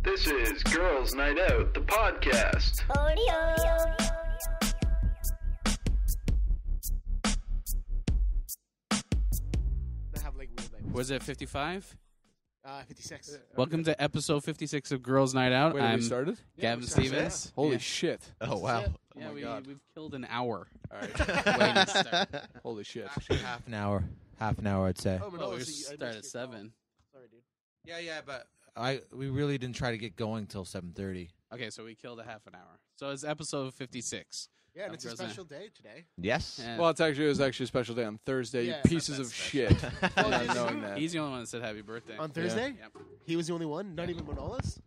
This is Girls Night Out, the podcast. Was it 55? 56. Welcome to episode 56 of Girls Night Out. Wait, I'm we started? Gavin Stevens. Holy Yeah. shit. Oh, wow. Yeah, my God. we've killed an hour. All right. Waiting to start. Holy shit. Half an hour, I'd say. Oh, Oh, Manolo, we so I start missed at your call. 7. Sorry, dude. Yeah, but we really didn't try to get going till 7:30. Okay, so we killed a half an hour. So it's episode 56. Yeah, and it's a Girls Night. special day today. Yes. Yeah. Well, it was actually a special day on Thursday, Yeah, you it's pieces not of that shit. Well, Not dude, knowing that. He's the only one that said happy birthday. On Thursday? Yep. He was the only one? Not even Manolis?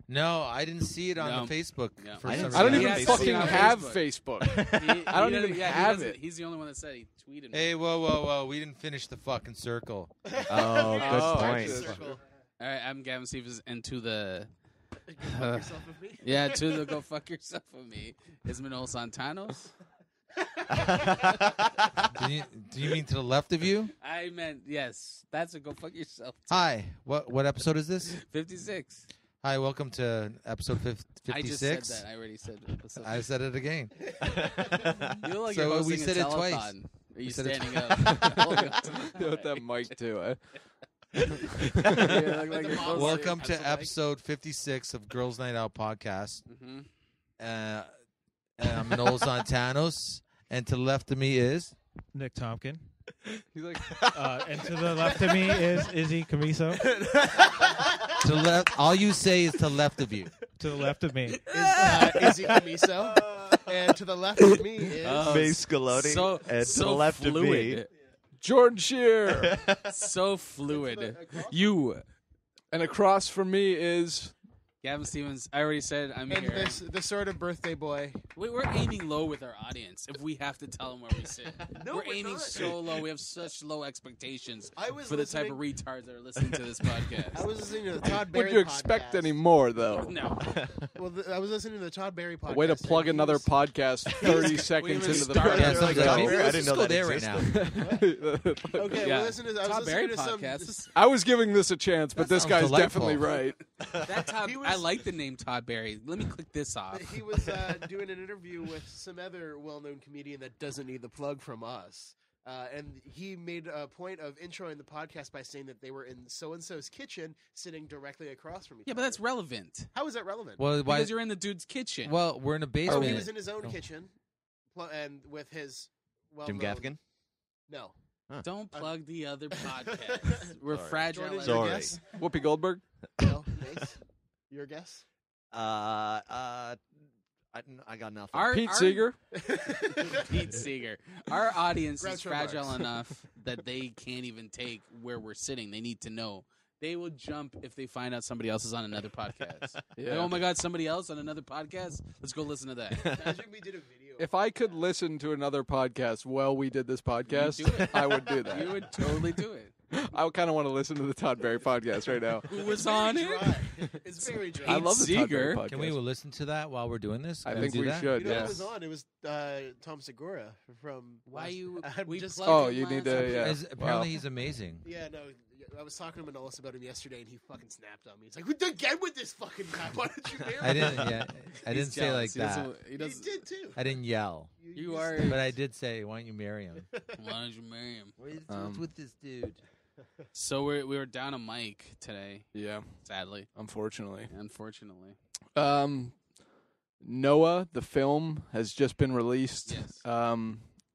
No, I didn't see it on No. the Facebook. Yeah. For I some didn't I don't see reason. even Yeah, fucking see it on have Facebook. Facebook. I don't even have it. He's the only one that said he tweeted me. Hey, whoa. We didn't finish the fucking circle. Oh, Oh, good point. actually, Circle. All right, I'm Gavin Stevens, and to the Go fuck yourself with me. yeah, to the go fuck yourself with me is Manolo Santanos. Do you mean to the left of you? I meant yes. That's a go fuck yourself. Hi. What episode is this? 56. Hi, welcome to episode 56. I just said that. I already said episode. I said it again. You look like So you're hosting we said a it twice. telethon. Are you said it standing up? Holding up to the With that mic, too. Eh? Yeah, look like the you're mom hosting- Welcome to Absolutely. episode 56 of Girls Night Out podcast. Mhm. I'm Noel Santanos, and to the left of me is Nick Tompkin. He's like, And to the left of me is Izzy Camiso. to the left. All you say is to the left of you. To the left of me. Izzy Camiso. And to the left of me is... Oh, May Scaloni, so and so to the left fluid. of me. George Shear. So fluid. You, And across from me is... Gavin Stevens. I already said I'm and here. the sort of birthday boy. We're aiming low with our audience. If we have to tell them where we sit, No, we're we're aiming not. so low. We have such low expectations I was for the type of listening- retards that are listening to this podcast. I was listening to the Todd Berry Would you expect podcast. any more, though? No, Well, I was listening to the Todd Berry podcast. Way to plug and he another was- podcast 30 We seconds even into the started. Yeah, They're something like, like oh, that. I didn't know Let's go that there right existed. now. Okay, yeah. well, listen to, I was Todd Berry listening to some... podcast. I was giving this a chance, but That this sounds guy's delightful. definitely right. That Todd, He was- I like the name Todd Berry. Let me click this off. He was doing an interview with some other well-known comedian that doesn't need the plug from us. And he made a point of introing the podcast by saying that they were in so-and-so's kitchen sitting directly across from each Yeah, other. but that's relevant How is that relevant? Well, why? because you're in the dude's kitchen. Well, we're in a oh, basement. he was in his own Oh. kitchen and with his Jim well-known... Gaffigan? No. Don't plug the other podcast. We're Sorry. fragile. Jordan, like- your Sorry. guess? Whoopi Goldberg? No. Mace? Your guess? I got nothing. Pete Seeger? Pete Seeger. Our audience is Groucho fragile Marx. enough that they can't even take where we're sitting. They need to know. They will jump if they find out somebody else is on another podcast. Like, oh my God, somebody else on another podcast? Let's go listen to that. Imagine we did a video. If I could listen to another podcast while we did this podcast, do it. I would do that. You would totally do it. I kind of want to listen to the Todd Berry podcast right now. Who was It's very on it? dry. It's very dry. I love the Todd Berry Seeger. podcast. Can we listen to that while we're doing this? I Can think do we that? should. You know Yeah. who was on? It was Tom Segura from... Why you? I'm We just- plugged Oh, him you need last to, yeah. episode. Apparently, Wow. he's amazing. Yeah, no, I was talking to Manolis about him yesterday, and he fucking snapped on me. He's like, "We did get with this fucking guy. Why don't you marry I him?" didn't. Yeah, I He's didn't say like jealous. He that. doesn't- He You doesn't. did too. I didn't yell, You are. but I did say, "Why don't you marry him?" Why don't you marry him? What's with this dude? So we were down a mic today, Yeah, sadly, unfortunately. unfortunately. Noah, the film, has just been released Yes.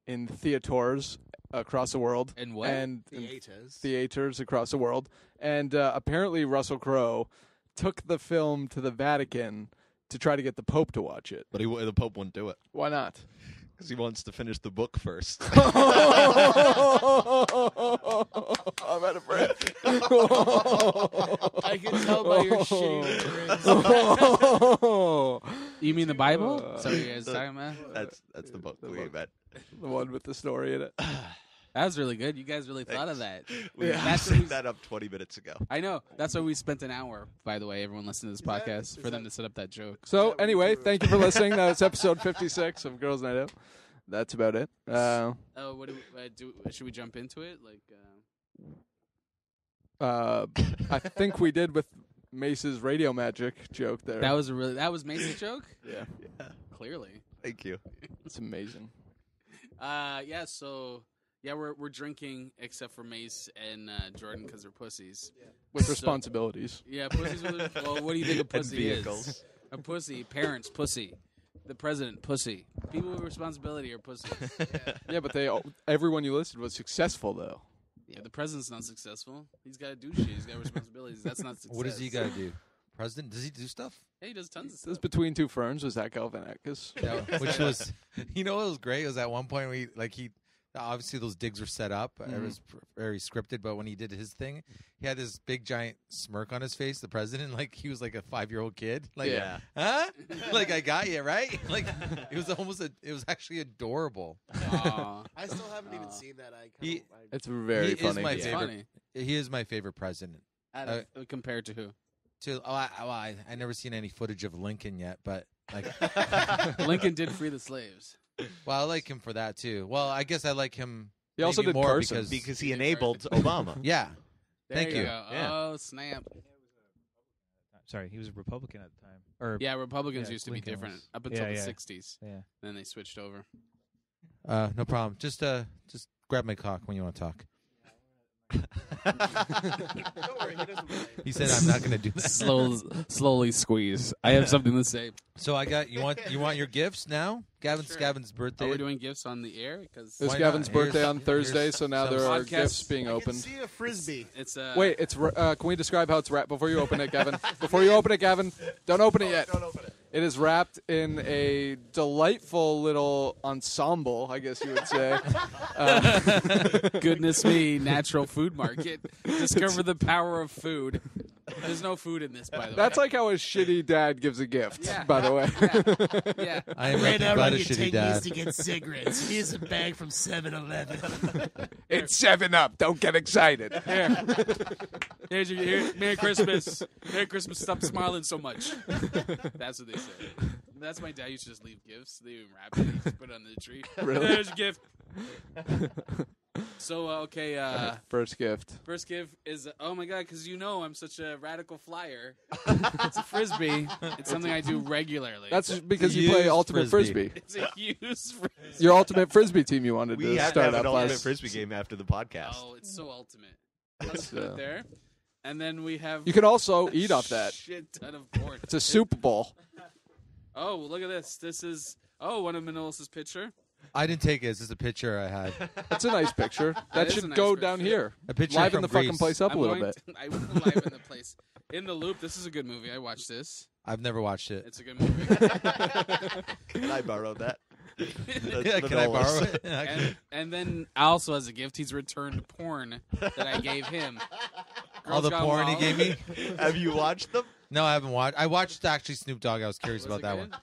in theaters across the world. And what? And in Theaters. theaters across the world. And apparently Russell Crowe took the film to the Vatican to try to get the Pope to watch it. But the Pope won't do it Why not? because he wants to finish the book first. I'm out of breath. I can tell by your shitty grins. You mean the Bible? Is that what you guys talking about? That's the book we book. bet. The one with the story in it. That was really good. You guys really thought of that. We That's set what we- that up 20 minutes ago. I know. That's why we spent an hour, by the way, everyone listening to this that- podcast, is for them that- to set up that joke. So that anyway, true? thank you for listening. That was episode 56 of Girls Night Out. That's about it. Oh, what do we, should we jump into it? Like, I think we did with Mace's radio magic joke there. That was Mace's joke. yeah, Clearly. Thank you. it's amazing. Yeah. So yeah, we're drinking except for Mace and Jordan because they're pussies. With So- responsibilities. Yeah, pussies. Well, what do you think a And pussy vehicles. is? A pussy. Parents, pussy. The president, pussy. People with responsibility are pussies. Yeah, but everyone you listed was successful though. Yeah, the president's not successful. He's got to do shit. He's got responsibilities. That's not success. What does he got to do? President? Does he do stuff? Yeah, he does tons of This was stuff. Between Two Ferns was that Galifianakis. Yeah, which was, you know, what was great. It was at one point he obviously those digs were set up. It was very scripted, but when he did his thing, he had this big giant smirk on his face. The president, like he was like a 5-year-old kid. Like, Yeah. huh? Like I got you right. Like it was actually adorable. Aw. I still haven't even seen that. It's very He is funny. my It's favorite. funny. He is my favorite president. Compared to who? I never seen any footage of Lincoln yet, but like, Lincoln did free the slaves. well, I like him for that too. Well, I guess I like him. He also maybe did more Carson. Because he enabled Obama. Yeah. There Thank you. Go. Yeah. Oh, snap. Sorry, he was a Republican at the time. Or Yeah, Republicans Yeah, used to Lincoln be different was. up until Yeah, the yeah. 60s. yeah. Then they switched over. No problem. Just grab my cock when you want to talk. Don't worry, he doesn't mind. He said I'm not going to do that. Slowly squeeze. I have something to say. So I got you want your gifts now? Gavin's Sure. Gavin's birthday. Are we doing gifts on the air? Because It was Why Gavin's not? birthday Here's- on Thursday, here's so now some there are podcasts. gifts being I can opened. see a frisbee. it's Wait, can we describe how it's wrapped before you open it, Gavin? Before you open it, Gavin, don't open it yet. Don't open it. It is wrapped in a delightful little ensemble, I guess you would say. goodness me, natural food market. Discover the power of food. There's no food in this, by the That's way. like how a shitty dad gives a gift, Yeah. by the way. Yeah. I am nothing but a shitty dad. get cigarettes. Here's a bag from 7-Eleven. It's 7-Up. Don't get excited. Here. Merry Christmas. Merry Christmas. Stop smiling so much. That's what they say. That's my dad used to just leave gifts. They didn't even wrap it. He just put it under the tree. Really? There's your gift. So, okay, First gift. first gift is, oh my God, because you know I'm such a radical flyer. It's a Frisbee. It's something I do regularly. That's because you play Used Ultimate Frisbee. Frisbee. It's a used Frisbee. Your Ultimate Frisbee team you wanted We to have to start have an up ultimate last. frisbee game after the podcast. Oh, it's so ultimate. Let's put it there. And then we have You can also eat off that. shit ton of porn. It's a soup bowl. Oh, look at this. This is, one of Manolis's picture. I didn't take it. It's just a picture I had. That's a nice picture. That is a should nice go picture. down here. A picture Liven from the fucking Greece. place up a I'm little going bit. to- I will live in the place. In the Loop. This is a good movie. I watched this. I've never watched it. It's a good movie. Can I borrow that? Yeah, can I borrow it? and then also as a gift, he's returned porn that I gave him. All the Girls Gone porn he Wild. gave me? Have you watched them? No, I haven't watched. I watched actually Snoop Dogg. I was curious Was about it that good? one.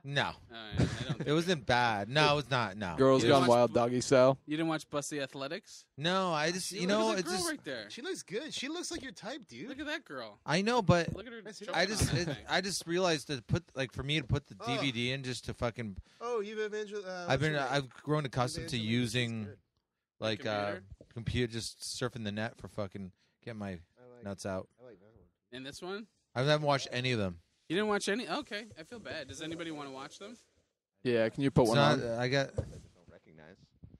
No, All right, I don't think it wasn't bad. No, it was not. No, Girls You Gone watch- Wild doggy style. You didn't watch Busty Athletics? No, I just Look know at that it's girl just. right there. She looks good. She looks like your type, dude. Look at that girl. I know, but Look at her. Nice to choking I on just that thing. I just realized to put for me to put the Oh. DVD in just to fucking. Oh, you've I've grown accustomed to using like Computer? computer, just surfing the net for fucking get my nuts out. I like that one. And this one? I haven't watched any of them. You didn't watch any? Okay, I feel bad. Does anybody want to watch them? Yeah, can you put It's one not, on? I got. Don't recognize.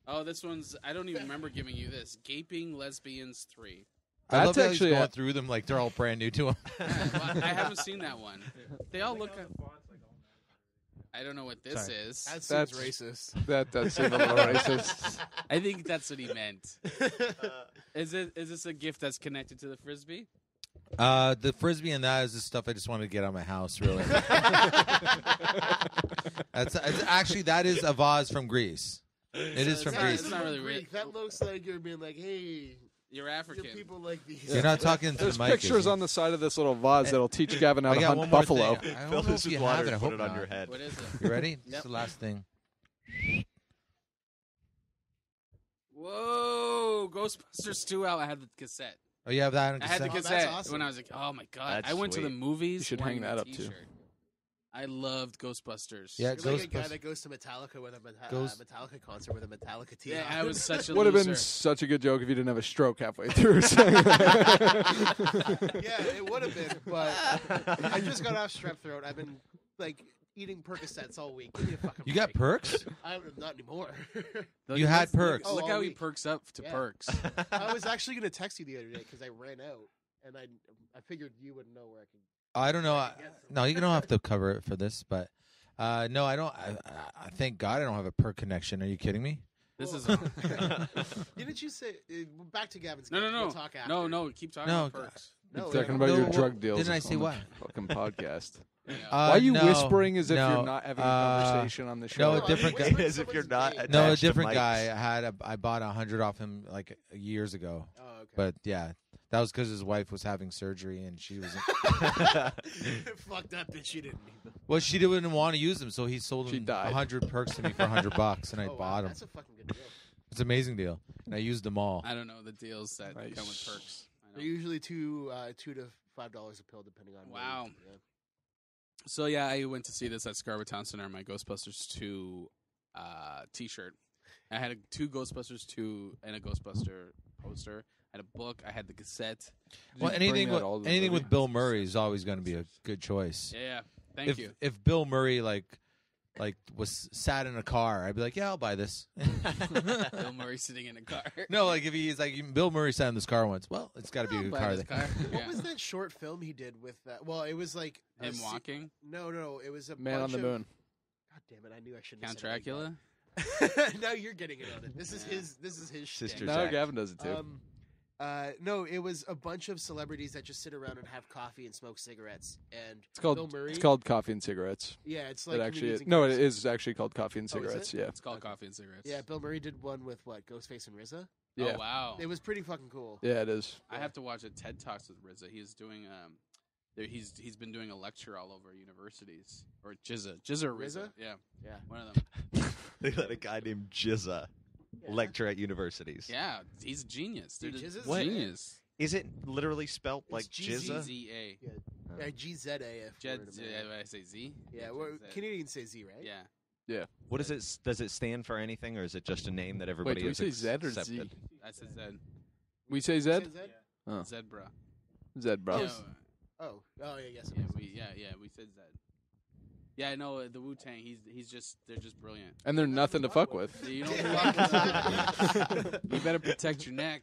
Oh, this one's. I don't even remember giving you this. Gaping Lesbians 3. I That's love how he's actually going a- through them like they're all brand new to him. Well, I haven't seen that one. They all look. I don't know what this Sorry. is. That seems That's- racist. That does seem a little racist. I think that's what he meant. Is this a gift that's connected to the Frisbee? The frisbee and that is the stuff I just wanted to get out of my house. Really, it's actually that is a vase from Greece. It is from not- Greece. it's not really Greek. real. That looks like you're being like, hey, You're you're African. people like these. You're not talking to There's the mic. pictures is it? on the side of this little vase that'll teach Gavin how I to got hunt one more buffalo. thing. I Fill don't know this if with you water have it. I and hope put it on not. your head. What is it? You ready? This Yep. is the last thing. Whoa! Ghostbusters 2 out. I had the cassette. Oh, you have that on I had the cassette? that's cassette awesome. when I was like, oh my god! That's I went to the sweet. movies. You should wearing hang that the up, too. t-shirt. I loved Ghostbusters. Yeah, You're like a guy Ghostbusters. that goes to Metallica with a Ghost- Metallica concert with a Metallica tee. Yeah, on. I was such a Would have loser. been such a good joke if you didn't have a stroke halfway through. saying that. Yeah, it would have been, but I just got off strep throat. I've been like eating Percocets all week. Give me a fucking You got break. perks? Not anymore. Look, You had look- perks. Oh, Look all how he week. perks up to Yeah. perks. I was actually going to text you the other day because I ran out, and I figured you wouldn't know where I could. I don't know. No, you don't have to cover it for this, but no, I don't. I thank God I don't have a perk connection. Are you kidding me? This is Didn't you say back to Gavin's? no, game. no. We'll talk after. No. Keep talking No, about perks. No, Talking no. about your No, drug deals. didn't I on say the what? Fucking podcast. Yeah. Why are you no, whispering as if no, you're not having a conversation on the show? no, No, a I'm different guy. whispering As if you're someone's not name. No, a attached to different mics. guy. I bought 100 off him like years ago, Oh, okay. but yeah, that was because his wife was having surgery and she was. Fuck that bitch. She didn't need them. Well, she didn't want to use them, so he sold She him died. 100 perks to me for $100, and I Oh, wow, bought them. That's a fucking good deal. It's an amazing deal, and I used them all. I don't know the deals that Nice. come with perks. I They're know. usually $2 to $5 a pill, depending on. Wow. weight. Yeah. So yeah, I went to see this at Scarborough Town Center. My Ghostbusters 2 T-shirt. I had 2 Ghostbusters 2 and a Ghostbuster poster. I had a book. I had the cassette. Did Well, you bring anything out with, all the anything movie? with Bill Murray is always going to be a good choice. Yeah. Thank if, you. If Bill Murray like was sat in a car, I'd be like, yeah, I'll buy this. Bill Murray sitting in a car. No, like if he's like Bill Murray sat in this car once, well, it's got to be a I'll good buy car. this then. car. What Yeah. was that short film he did with that? Well, it was like a Him walking. No, it was a Man on bunch the of- Moon. God damn it! I knew I shouldn't. Count have said it Dracula. like that. Now you're getting it on it. This is Yeah. his. This is his Sister shtick. No, Zach. Gavin does it too. No, it was a bunch of celebrities that just sit around and have coffee and smoke cigarettes. And it's called Bill Murray. it's called Coffee and Cigarettes. Yeah, it's like It actually comedians is. and No, it comedians. is actually called Coffee and Oh, is Cigarettes. it? Yeah, It's called Coffee and Cigarettes. Yeah, Bill Murray did one with what Ghostface and RZA. yeah, Oh wow. It was pretty fucking cool. yeah. It is. I have to watch a TED Talks with RZA. He's doing he's been doing a lecture all over universities or Jizza or RZA. RZA? Yeah, Yeah. one of them. They let a guy named Jizza Yeah. lecture at universities. Yeah, he's a genius. Dude, They're Jizza's just What? genius. Is it literally spelled like It's G-Z. Jizza? Z-A. Yeah, GZA. if Jed, we're in America. I say Z. Yeah, Jed, well, Zed. Canadians say Z, right? Yeah, What is it? Does it stand for anything, or is it just a name that everybody do we has say Zed or accepted? Z? I said Zed. We say You Zed. say Zed? Oh. Zedbra. Zed, bro. Yeah, Oh, yeah, yes. it yeah, is. we said Zed. Yeah, I know the Wu Tang. They're just brilliant. And they're nothing to fuck with. You know, you better protect your neck.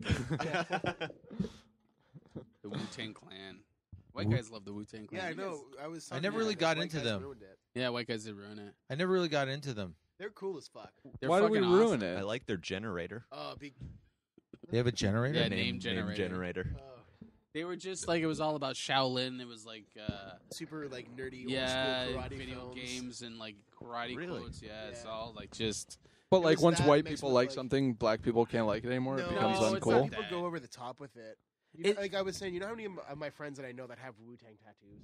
The Wu Tang Clan. White guys love the Wu Tang Clan. Yeah, I You know. guys- I was. I talking never about really it, got white into guys them. ruined it. Yeah, white guys did ruin it. I never really got into them. They're cool as fuck. They're Why do we fucking ruin awesome. I it? like their generator. Oh, They have a generator. Yeah, Name name generator. generator. They were just like it was all about Shaolin. It was like super like nerdy yeah, old school karate video films. games and like karate Really? quotes. Yeah, it's Yeah. all like just But It like was once that white mixed people with, like like- something, black people can't like it anymore. No, It becomes No, it's uncool. not People that. go over the top with it. You know, It- like I was saying, you know how many of my friends that I know that have Wu Tang tattoos?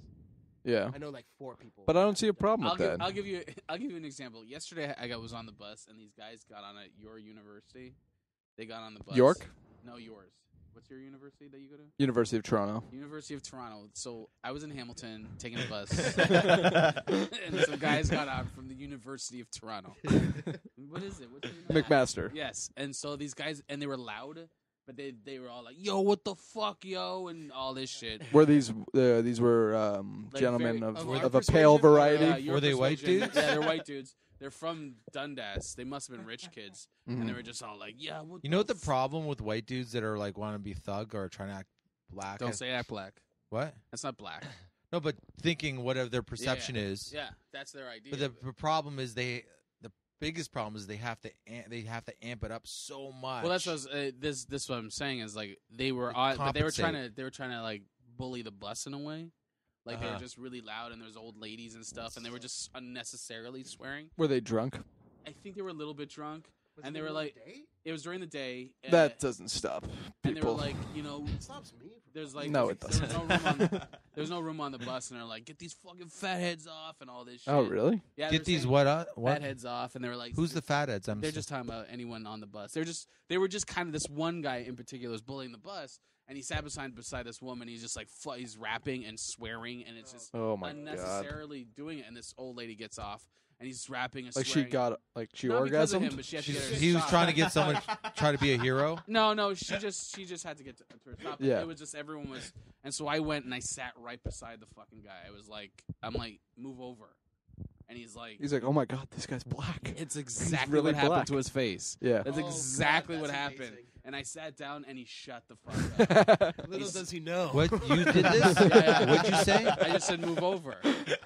Yeah, I know like 4 people. but I don't see a problem I'll with give, that. I'll give you I'll give you an example. Yesterday was on the bus and these guys got on at your university. They got on the bus. York? No, yours. What's your university that you go to? University of Toronto. University of Toronto. So I was in Hamilton taking a bus, and some guys got out from the University of Toronto. What is it? What's your name? McMaster. Yes, and so these guys, and they were loud, but they were all like, "Yo, what the fuck, yo," and all this shit. Were these were Like gentlemen very- of, of our of a pale persuasion, variety? Yeah, your Were they white persuasion- dudes? Yeah, they're white dudes. They're from Dundas. They must have been rich kids, and they Mhm. were just all like, "Yeah, what You know what the f-" problem with white dudes that are like want to be thug or trying to act black? Don't say act black. what? That's not black. No, but thinking whatever their perception is. Yeah, that's their idea. But the problem is the biggest problem is they have to amp it up so much. well, that's what I was, this what I'm saying is like they were Like, on, but they were compensate. trying to like bully the bus in a way. Like they were Uh-huh. just really loud, and there's old ladies and stuff, and they were just unnecessarily swearing. Were they drunk? I think they were a little bit drunk. Was And it they were during like- the day? It was during the day. That doesn't stop and they were people. like, you know, It stops me. From there's like No, it there was no room on There was no room on the bus, and they're like, "Get these fucking fatheads off," and all this shit. Oh, really? Yeah, they Get were these saying what? fatheads off, and they were like, Who's the fatheads? They're just talking about anyone on the bus. They were just kind of this one guy in particular was bullying the bus, and he sat beside this woman. He's just like he's rapping and swearing, and it's just Oh my god! unnecessarily doing it. And this old lady gets off, and he's rapping and Like swearing. she Not because of orgasmed. him, but she had to get her He was shot. trying to get someone, try to be a hero. No, she just had to get to her stop. Yeah. It was just everyone was, and so I went and I sat right beside the fucking guy. I'm like, move over, and he's like, Oh my god, this guy's black. it's exactly really what happened black. to his face. Yeah. That's Oh, God, exactly what that's happened. amazing. And I sat down and he shut the fuck up. Little does he know. What you did this? Yeah. What'd you say? I just said move over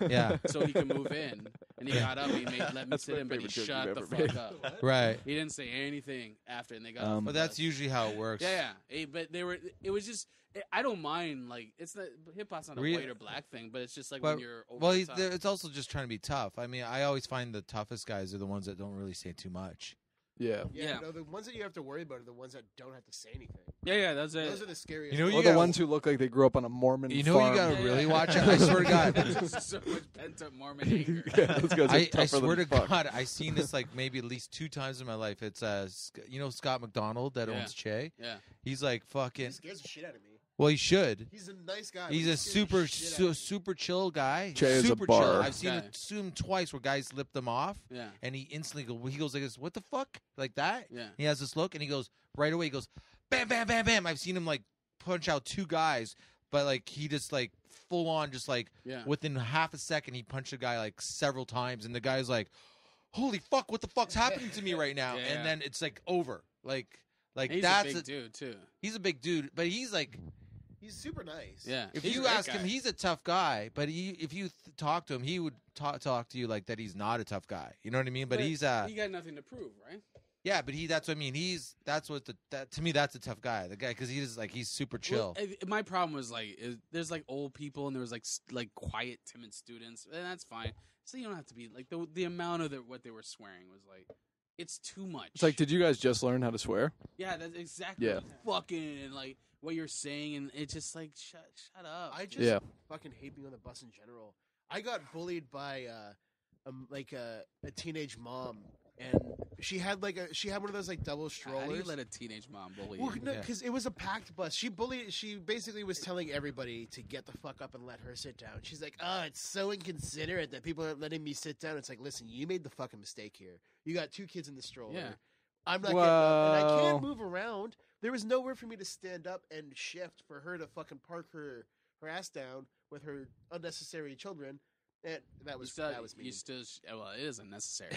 Yeah, so he could move in. And he got up. He let me That's sit my in, but he favorite joke shut you've the ever fuck made. up. right. He didn't say anything after, and they got. off Um, the But that's bus. usually how it works. Yeah. But they were. It was just. I don't mind. Like it's not hip hop's not a Re- white or black thing, but it's just like But, when you're over well, the top. it's also just trying to be tough. I mean, I always find the toughest guys are the ones that don't really say too much. Yeah. Yeah, Yeah. no, the ones that you have to worry about are the ones that don't have to say anything. Yeah, that's it. Those are the scariest. You know, ones. Or you the gotta- ones who look like they grew up on a Mormon You know, farm. you gotta Yeah, really yeah. watch it. I swear to God. There's so much pent up Mormon anger. Yeah, those guys are I tougher swear to than fuck. God, I've seen this like maybe at least 2 times in my life. It's Scott McDonald that Yeah. owns Che. Yeah. He's like He fucking. scares the shit out of me. Well, he should. He's a nice guy. He's but a he scares the shit out of me. super chill guy. Che is a super bar. chill. I've seen Okay. it him twice where guys lip them off, Yeah. and he instantly he goes like this, "What the fuck?" Like that. Yeah. He has this look, and he goes right away. He goes, "Bam, bam, bam, bam." I've seen him like punch out 2 guys, but like he just like full on, just like Yeah. within half a second, he punched a guy like several times, and the guy's like, "Holy fuck, what the fuck's happening to me right now?" Yeah. And then it's like over. Like He's that's a big dude too. he's a big dude, but he's like. He's super nice. Yeah. If He's a you great ask guy. him, he's a tough guy. But if you talk to him, he would talk to you like that. He's not a tough guy. You know what I mean? But he's he got nothing to prove, right? yeah. But that's what I mean. That to me, that's a tough guy. The guy because he's super chill. Well, my problem was like, there's like old people and there was like quiet, timid students, and that's fine. So you don't have to be like the amount of what they were swearing was like, it's too much. It's like, did you guys just learn how to swear? yeah, that's exactly Yeah. fucking and like what you're saying, and it's just like shut up. I just Yeah. fucking hate being on the bus in general. I got bullied by a teenage mom, and she had one of those like double How strollers. do you let a teenage mom bully Well, you? no, Yeah. because it was a packed bus. She basically was telling everybody to get the fuck up and let her sit down. She's like, "Oh, it's so inconsiderate that people aren't letting me sit down." It's like, listen, you made the fucking mistake here. You got 2 kids in the stroller. Yeah. I'm not getting up, and I Well- can't move around. There was nowhere for me to stand up and shift for her to fucking park her ass down with her unnecessary children. And that was me. You still, well, it is unnecessary.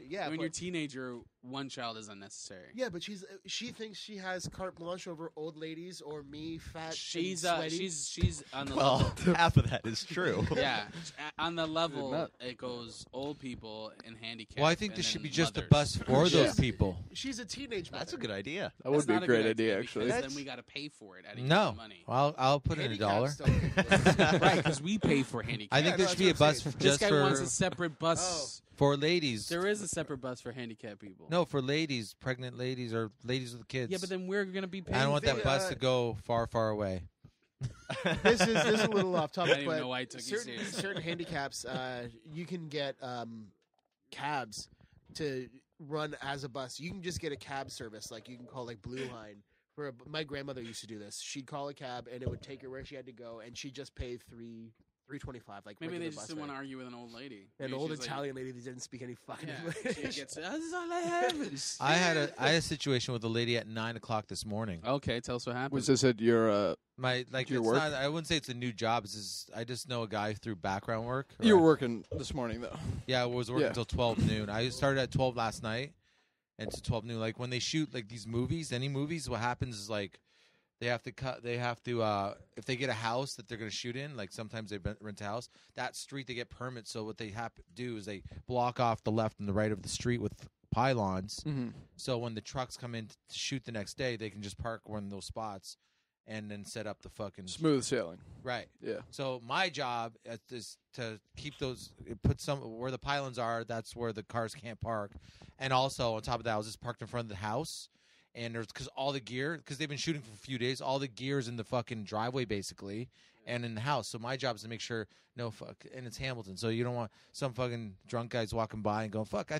Yeah, when but- you're a teenager, one child is unnecessary. yeah, but she thinks she has carte blanche over old ladies or me, fat. She's and sweaty. she's on the Well, level. half of that is true. Yeah, on the level, not. it goes old people and handicapped. Well, I think and there should then be just a mothers. bus for Yeah. those people. She's a teenage. That's a mother. good idea. That would That's be not a great good idea, because actually. Then we got to pay for it out of your No, own money. well, I'll put in $1. Handicaps don't pay for it. Right, because we pay for handicapped. I think Yeah, there no, should be a that's what I'm bus saying. this just guy for wants a separate bus. for ladies. There is a separate bus for handicapped people. No, for ladies, pregnant ladies or ladies with kids. Yeah, but then we're gonna be paying. I don't want for that it. bus to go far, far away. This is a little off I topic, don't even but know why I took you certain seriously. certain handicaps, you can get cabs to run as a bus. You can just get a cab service, like you can call like Blue Line. My grandmother used to do this. She'd call a cab and it would take her where she had to go, and she'd just pay $3.25. Like Maybe regular they just bus didn't want to fare. argue with an old lady. An Maybe old she's like- Italian lady that didn't speak any fucking Yeah, English. she gets. This is all I have. I had a situation with a lady at 9:00 this morning. Okay, tell us what happened. Was this at your My like Your it's work? not. I wouldn't say it's a new job. It's just, I just know a guy through background work. you were Or- working this morning though? Yeah, I was working Yeah. until 12 noon. I started at 12 last night, and to 12 noon. Like when they shoot like these movies, any movies, what happens is like they have to cut. They have to if they get a house that they're going to shoot in. Like sometimes they rent a house. That street they get permits. So what they have to do is they block off the left and the right of the street with pylons. Mm-hmm. So when the trucks come in to shoot the next day, they can just park one of those spots and then set up the fucking Smooth sailing. right. Yeah. So my job is to keep those, put some where the pylons are. That's where the cars can't park. And also on top of that, I was just parked in front of the house, and there's because all the gear because they've been shooting for a few days, all the gear's in the fucking driveway basically, and in the house. So my job is to make sure no fuck, and it's Hamilton, so you don't want some fucking drunk guys walking by and going fuck. I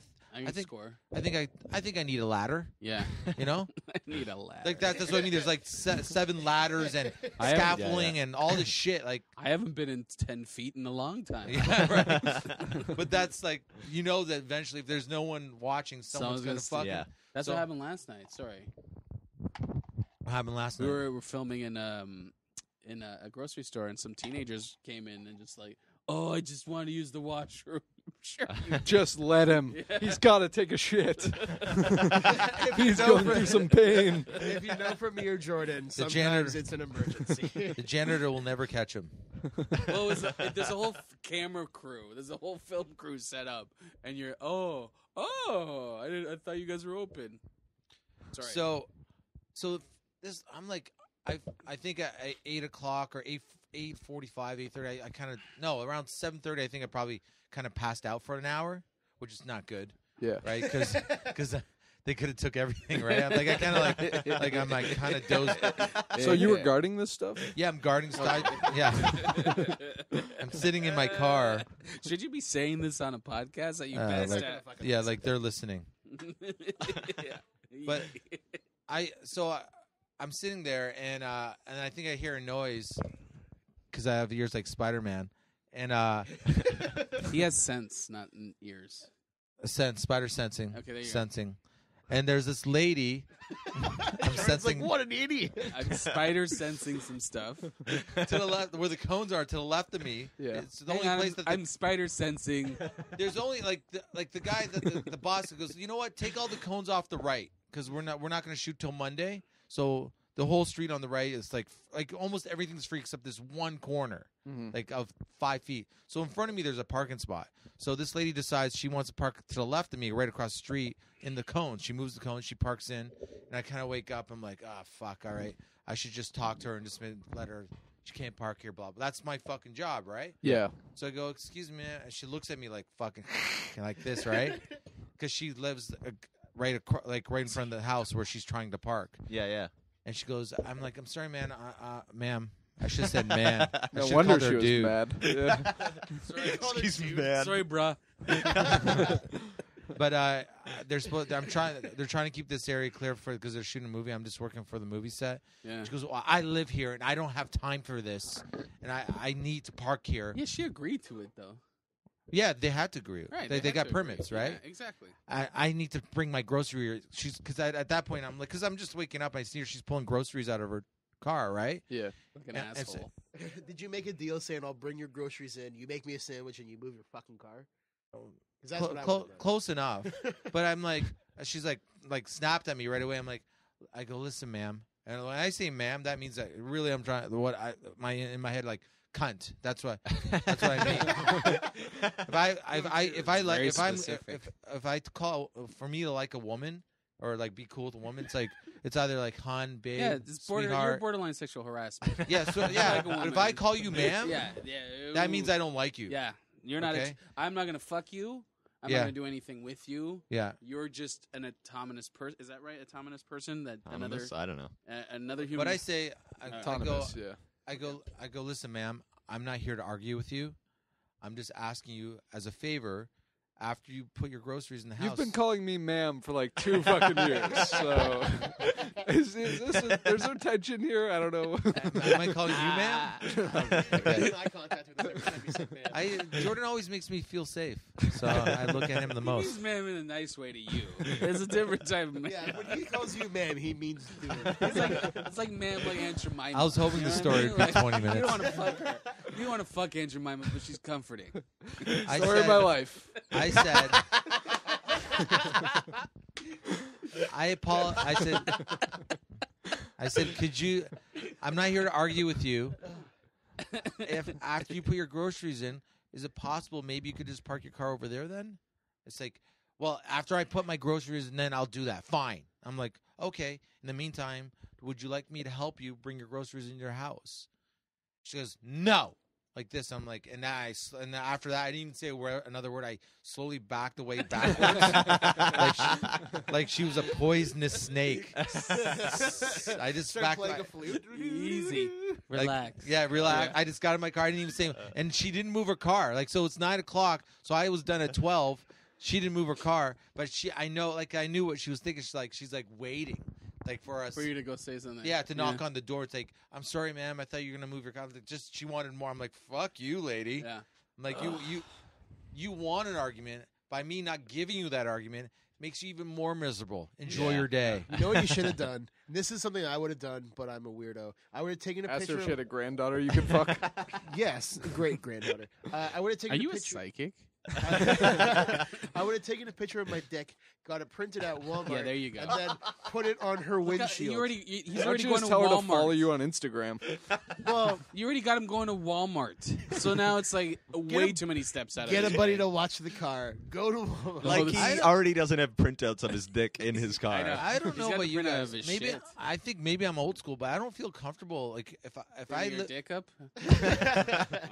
think score. I think I need a ladder. Yeah. You know, I need a ladder. like that's what I mean. There's like 7 ladders and I haven't- scaffolding and all this shit. Like, I haven't been in 10 feet in a long time. yeah, right. But that's like that eventually, if there's no one watching, someone's gonna Someone's fucking. yeah. That's So- what happened last night. Sorry. What happened last We night? were filming in a grocery store, and some teenagers came in and just like, oh, I just want to use the washroom. Sure. Just let him. Yeah. He's got to take a shit. If you He's know going from- through some pain. If you know from me or Jordan, sometimes janitor- it's an emergency. The janitor will never catch him. Well, there's a whole camera crew. There's a whole film crew set up, and you're I thought you guys were open. Sorry. So this I'm like I think at 8:00 or 8:45, 8:30. I kind of no around 7:30. I think I probably kind of passed out for an hour, which is not good, Yeah. right? Because they could have took everything, right? I'm like I kind of like I'm like kind of dozed. So you were guarding this stuff? Yeah, I'm guarding style. Yeah, I'm sitting in my car. Should you be saying this on a podcast that you passed like, out? yeah, like they're listening. Yeah. But I'm sitting there and I think I hear a noise because I have ears like Spider-Man and He has sense, not in ears. spider sensing. Okay, there you go. sensing. And there's this lady. I'm sensing What an idiot! I'm spider sensing some stuff. to the left where the cones are to the left of me. Yeah. It's the Hang only on, place that I'm spider sensing. there's only like the guy that the boss goes, you know what? Take all the cones off the right because we're not going to shoot till Monday. So the whole street on the right is like almost everything's free except this one corner, like of 5 feet. So in front of me there's a parking spot. So this lady decides she wants to park to the left of me, right across the street in the cones. She moves the cones, she parks in, and I kind of wake up. I'm like, ah, fuck, all right. I should just talk to her and just let her. She can't park here, blah blah. That's my fucking job, right? Yeah. So I go, excuse me, and she looks at me like fucking like this, right? Because she lives right in front of the house where she's trying to park. Yeah. And she goes, I'm like, I'm sorry, man, ma'am. I should have said man. I No should've wonder called her she was dude. mad. Yeah. Sorry, Excuse me, man. sorry, bruh. But they're trying to keep this area clear because they're shooting a movie. I'm just working for the movie set. Yeah. She goes, well, I live here and I don't have time for this, and I need to park here. Yeah, she agreed to it though. Yeah, they had to agree. Right. They had got to agree. permits, right? Yeah, exactly. I need to bring my grocery. Because at that point I'm like, because I'm just waking up. I see her. She's pulling groceries out of her car, right? Yeah. Like an And so- asshole. Did you make a deal saying I'll bring your groceries in, you make me a sandwich, and you move your fucking car? Because that's what I would do. Close enough. But I'm like, she's like snapped at me right away. I'm like, I go, listen, ma'am. And when I say ma'am, that means that really I'm trying. In my head like cunt. That's what I mean. If I call for me to like a woman or like be cool with a woman, it's either like hun, babe, Yeah, it's you're sweetheart. borderline sexual harassment. Yeah, so yeah. Like a But if woman. I call you ma'am, yeah. that means I don't like you. Yeah, you're not. Okay. I'm not gonna fuck you. I'm Yeah. not gonna do anything with you. Yeah. You're just an autonomous person. Is that right? Autonomous person? That Autonomous? I don't know. another human. But I say, I go, Autonomous, yeah. I go, listen, ma'am, I'm not here to argue with you. I'm just asking you as a favor after you put your groceries in the house. You've been calling me ma'am for like 2 fucking years. So is there's no tension here? I don't know. Am I calling you ma'am? Making eye contact with him every time you say man. Jordan always makes me feel safe. So I look at him the He most. means ma'am in a nice way to you. There's a different type of man. Yeah, when he calls you ma'am, he means dude. It's like ma'am, like Aunt Jemima. I was hoping You the know story what I would mean? be 20 You minutes. don't want to fuck her. You don't want to fuck Aunt Jemima, but she's comforting. I Story of my said, life. I said, I said, could you? I'm not here to argue with you. If after you put your groceries in, is it possible maybe you could just park your car over there? Then it's like, well, after I put my groceries in, then I'll do that. Fine. I'm like, okay. In the meantime, would you like me to help you bring your groceries in your house? She goes, no. like this. I'm like, and and after that, I didn't even say another word. I slowly backed away backwards, like she was a poisonous snake. I just Start backed. playing a flute. Easy. Like, Relax. yeah, relax. I just got in my car. I didn't even say, and she didn't move her car. Like, so it's 9:00. So I was done at 12. She didn't move her car, but I knew what she was thinking. She's like waiting, like for us. For you to go say something. Yeah, to knock on the door. It's like, I'm sorry, ma'am. I thought you were gonna move your car. Just she wanted more. I'm like, fuck you, lady. Yeah. I'm like, you want an argument. By me not giving you that argument makes you even more miserable. Enjoy your day. You know what you should have done? This is something I would have done, but I'm a weirdo. I would have taken a Ask her picture. if she had a granddaughter you could fuck. Yes, great granddaughter. I would have taken. Are you a picture. psychic? I would have taken a picture of my dick, got it printed at Walmart. Yeah, there you go. And then put it on her windshield. He's Why don't already you going just to tell her Walmart. to follow you on Instagram? Well, You already got him going to Walmart. So now it's like way too many steps out of get it. a buddy to watch the car. Go to Walmart. Like this- he already doesn't have printouts of his dick in his car. I know. I don't He's know got about the you printout guys. of his Maybe shit. I think maybe I'm old school, but I don't feel comfortable. Like if I Bringing your dick up.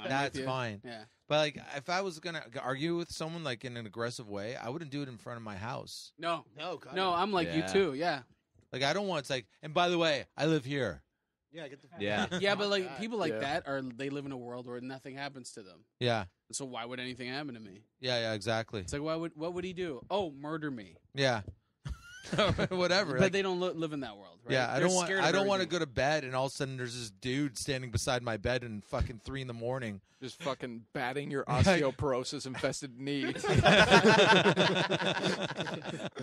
that's fine. Yeah. But like if I was gonna argue with someone like in an aggressive way, I wouldn't do it in front of my house. No. No, God, No, I'm like you Yeah. too. Yeah. Like I don't want. It's like, and by the way, I live here. Yeah, get the. Yeah. Yeah, but like people like Yeah. that they live in a world where nothing happens to them. Yeah, So why would anything happen to me? yeah, exactly. It's like what would he do? Oh, murder me. Yeah, whatever. But like, they don't live in that world, right? yeah, I They're don't want. scared of I don't want to everything. go to bed, and all of a sudden there's this dude standing beside my bed in fucking 3 a.m. Just fucking batting your osteoporosis infested knee.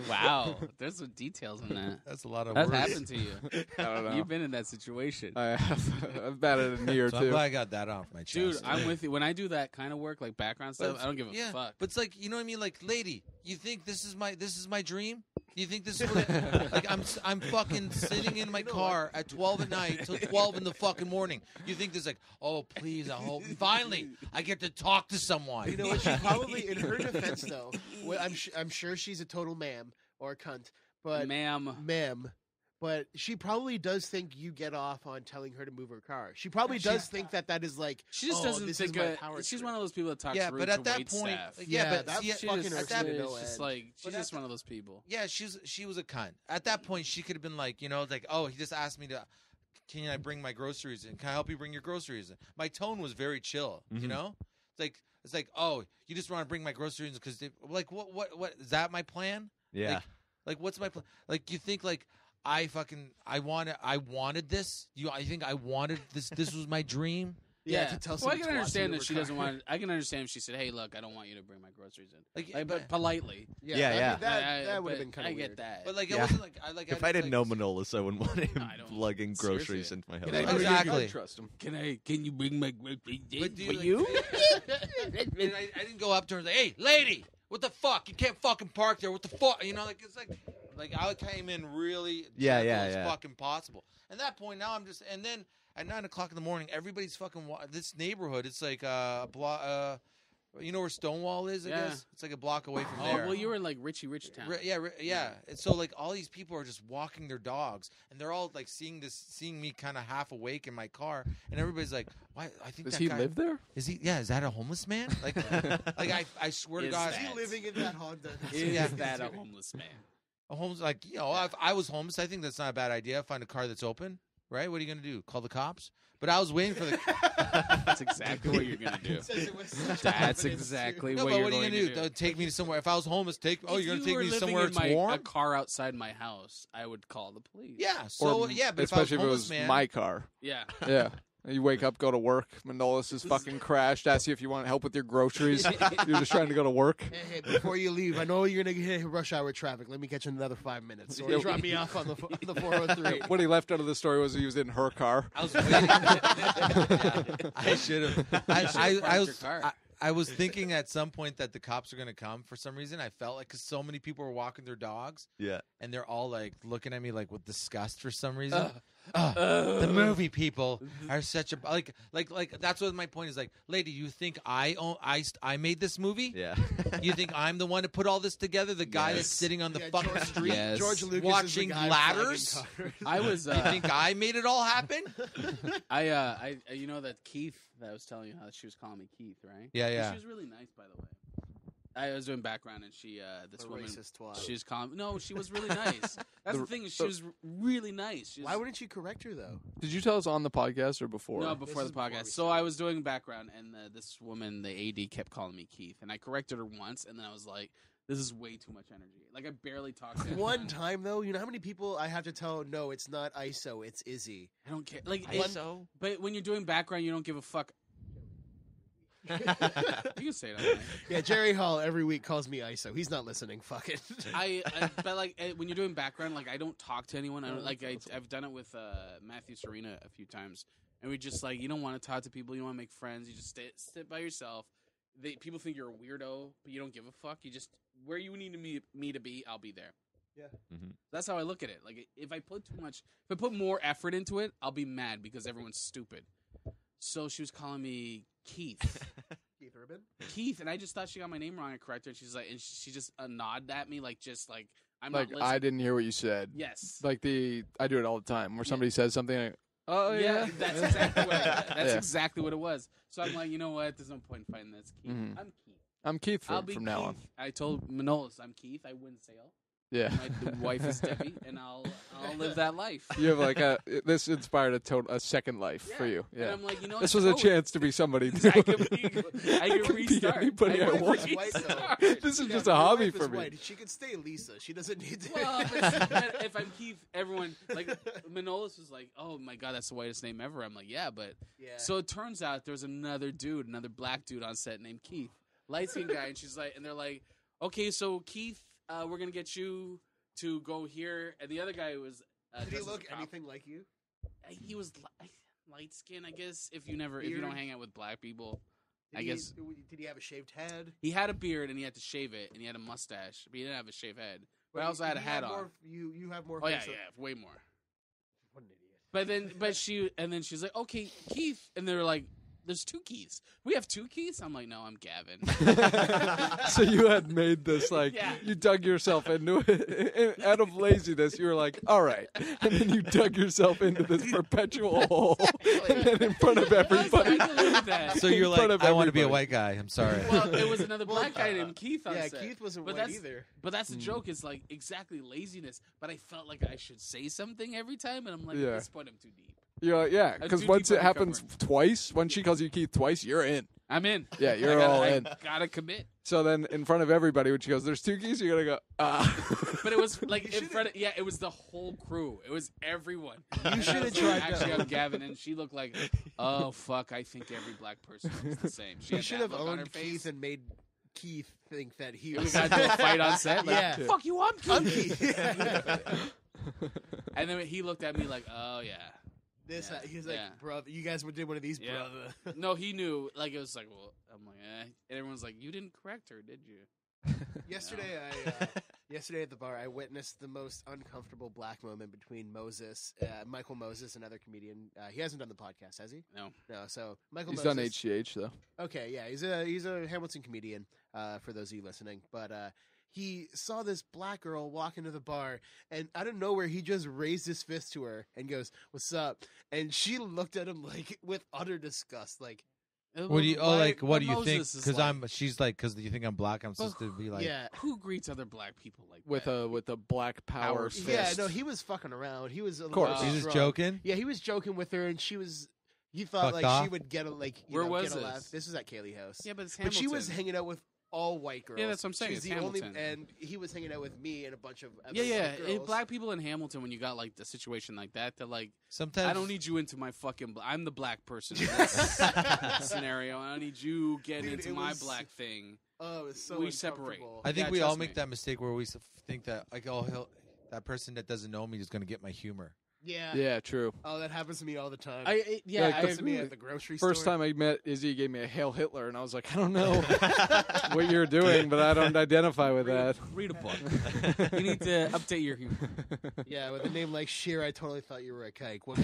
Wow, there's some details in that. That's a lot of That's words. happened to you. I don't know. You've been in that situation. I have. I've batted a knee or So I'm two. glad I got that off my chest. Dude, I'm with you. When I do that kind of work, like background But stuff, I don't give a yeah, fuck. But it's like, you know what I mean? Like, lady, you think this is my dream? You think this is what like I'm fucking sitting in my car at 12 at night till 12 in the fucking morning. You think this like, oh please, I hope finally I get to talk to someone. You know what? She probably, in her defense, though, I'm sure she's a total ma'am or a cunt, but Ma'am. But she probably does think you get off on telling her to move her car. She probably does think that is like. She just oh, doesn't this think is my power she's trip. one of those people that talks Yeah, rude but at to that wait point, staff. like, Yeah, but that see, She fucking just, irks at me that to point, no it's just end. like But she's at just the- one of those people. Yeah, she was a cunt. At that point, she could have been like, you know, like, oh, he just asked me to. Can I bring my groceries in? Can I help you bring your groceries in? My tone was very chill. You know, it's like, oh, you just want to bring my groceries in because like what is that my plan? Yeah. Like what's my plan? Like you think like I wanted this? I think I wanted this. This was my dream. Yeah, to tell well, I someone can to watch understand the that she car. doesn't want. I can understand if she said, "Hey, look, I don't want you to bring my groceries in," Like, but politely. Yeah, Yeah, I mean, yeah. that would have but been kind I of get that. But like it Yeah. wasn't like If I didn't like, know Manolis, I wouldn't want him I don't- lugging groceries seriously. into my house. Can I- Exactly. I trust him. Can you bring my groceries in But dude, for like, you? and I didn't go up to her and say, "Hey, lady, what the fuck? You can't fucking park there. What the fuck?" You know, like it's like I came in really Yeah, gentle yeah, as yeah. fucking possible. At that point, now I'm just and then at 9:00 in the morning, everybody's fucking this neighborhood. It's like a block. You know where Stonewall is? I Yeah. guess it's like a block away from Oh there. well, you were in like Richie Rich Town. Yeah. And so like all these people are just walking their dogs, and they're all like seeing me kind of half awake in my car, and everybody's like, "Why? I think Does that he guy live there? is he? Yeah, is that a homeless man? Like, I swear to Is God, Is he living in that Honda? Is Yeah. that a homeless man? a homeless like if I was homeless, I think that's not a bad idea. Find a car that's open, right? What are you gonna do? Call the cops? But I was waiting for the. That's exactly what you're gonna do. Says it with such That's confidence, exactly No, what but you're what are you going gonna to do? do. Take me to somewhere. If I was homeless, you're If gonna you take were me living somewhere in it's a warm. car outside my house, I would call the police. Yeah. So Or, yeah, but if I was especially if it homeless, was man, my car. Yeah. Yeah. You wake up, go to work. Manolis is fucking crashed. Asks you if you want help with your groceries. You're just trying to go to work. Hey, before you leave, I know you're gonna hit rush hour traffic. Let me catch another 5 minutes, or Yeah. drop me off on the 403. What he left out of the story was he was in her car. I was waiting. I should have. I was thinking at some point that the cops are going to come for some reason. I felt like because so many people were walking their dogs Yeah. and they're all like looking at me like with disgust for some reason. The movie people are such a like. That's what my point is. Like, lady, you think I made this movie? Yeah. You think I'm the one to put all this together? The guy that's sitting on the fucking George, street Yes. George Lucas watching is the guy ladders? flagging cars. I was. You think I made it all happen? I you know that Keith that I was telling you how she was calling me Keith, right? Yeah, yeah. She was really nice, by the way. I was doing background, and she, this A woman, racist twat. she was calling. No, she was really nice. That's the thing. She was really nice. She was, Why wouldn't you correct her though? Did you tell us on the podcast or before? No, before This the is before podcast. we So started. I was doing background, and this woman, the AD, kept calling me Keith, and I corrected her once, and then I was like, "This is way too much energy." Like I barely talked to One anyone. time though, you know how many people I have to tell? No, it's not ISO, it's Izzy. I don't care. Like, ISO? but when you're doing background, you don't give a fuck. You can say it. On there. Yeah, Jerry Hall every week calls me ISO. He's not listening. Fuck it. But like when you're doing background, like I don't talk to anyone. I don't, like I've done it with Matthew Serena a few times, and we just like you don't want to talk to people, you don't want to make friends, you just sit by yourself. People think you're a weirdo, but you don't give a fuck. You just where you need me to be, I'll be there. Yeah. Mhm. That's how I look at it. Like if I put more effort into it, I'll be mad because everyone's stupid. So she was calling me Keith. Keith Urban. Keith, and I just thought she got my name wrong. I corrected her, and she's like, and she just nodded at me, like I'm like not I listening. didn't hear what you said. Yes. Like I do it all the time where somebody says something. I, oh yeah, That's exactly what Yeah. exactly what it was. So I'm like, you know what? There's no point in fighting this. Keith. Mhm. I'm Keith. I'm Keith I'll be from now Keith. on. I told Manolis I'm Keith. I win sale. Yeah. My wife is Debbie, and I'll live that life. You have like this inspired a second life for you. And Yeah. I'm like, you know, This what? was a Screw it. chance to be somebody I new. could Be restart. anybody I could want. restart. This is Yeah, just but a your hobby wife for is me. white. She could stay Lisa. She doesn't need to. Well, but if I'm Keith, everyone like Manolis was like, "Oh my god, that's the whitest name ever." I'm like, "Yeah, but." Yeah. So it turns out there's another black dude on set named Keith, light skinned guy, and she's like, and they're like, "Okay, so Keith, we're gonna get you to go here," and the other guy was. Did he dressed as a look cop. anything like you? He was light skinned, I guess. If you don't hang out with black people, Did I he, guess Did he have a shaved head? he had a beard and he had to shave it, and he had a mustache, but he didn't have a shaved head. But I also had a He hat on. more- You have more. Oh yeah, face yeah, of- way more. What an idiot. But she's like, okay, Keith, and they're like, there's two Keiths. We have two Keiths. I'm like, no, I'm Gavin. So you had made this like Yeah. you dug yourself into it out of laziness. You were like, all right, and then you dug yourself into this perpetual hole, and then in front of everybody. I believe that. So you're In front like, of I want to be a everybody. white guy. I'm sorry. Well, it was another black guy named Keith on Yeah, set. Keith wasn't But white that's- either. But that's the joke. Is like exactly laziness. But I felt like I should say something every time, and I'm like, Yeah. at this point, I'm too deep. You're like, yeah, because too once deep it on the happens twice, when she calls you Keith twice, you're in. I'm in. Yeah, you're all in. Gotta commit. So then, in front of everybody, when she goes, "There's two keys," you're gonna go, But it was like in front of it was the whole crew. It was everyone. You should have So tried actually that. I'm Gavin, and she looked like, oh fuck, I think every black person looks the same. She You had should that have look on her owned face. Keith and made Keith think that he We was. got into a fight on set. Like, Yeah. fuck you, I'm Keith. I'm Keith. And then he looked at me like, oh yeah. This Yeah, he's like, yeah. brother, you guys did one of these, Yeah. brother. No, he knew. Like it was like, well, I'm like, eh. And everyone's like, you didn't correct her, did you? Yesterday at the bar, I witnessed the most uncomfortable black moment between Michael Moses, another comedian. He hasn't done the podcast, has he? No. No. So Michael He's Moses. done HGH though. Okay, yeah, he's a Hamilton comedian. For those of you listening, but he saw this black girl walk into the bar, and out of nowhere, he just raised his fist to her and goes, "What's up?" And she looked at him like with utter disgust, like, What do you? Oh, Why- like, what do you Moses think? is Because like- she's like, because you think I'm black, I'm supposed to be like, "Yeah, Who greets other black people like With that? a black power Power fist. yeah." No, he was fucking around. He was, course. he's just drunk. joking. Yeah, he was joking with her, and she was. He thought Fucked like off? she would get a Where was get a this? laugh. This was at Kaylee House. Yeah, but it's but she Hamilton. was hanging out with all white girls. Yeah, that's what I'm saying, She was it's the only, Hamilton. and he was hanging out with me and a bunch of other Yeah. white girls. Black people in Hamilton, when you got like the situation like that, they're like, Sometimes I don't need you into my fucking. I'm the black person in this scenario. I don't need you getting Dude, into it my was- black thing. Oh, it's so We separate. uncomfortable. I think Yeah, we all trust make me. that mistake where we think that like, oh, that person that doesn't know me is going to get my humor. Yeah. Yeah, true. Oh, that happens to me all the time. I Like, I happens to me agree. at the grocery store. First time I met Izzy, gave me a Hail Hitler, and I was like, I don't know what you're doing, but I don't identify with that. Read a book. You need to update your humor. Yeah, with a name like Sheer, I totally thought you were a kike. What?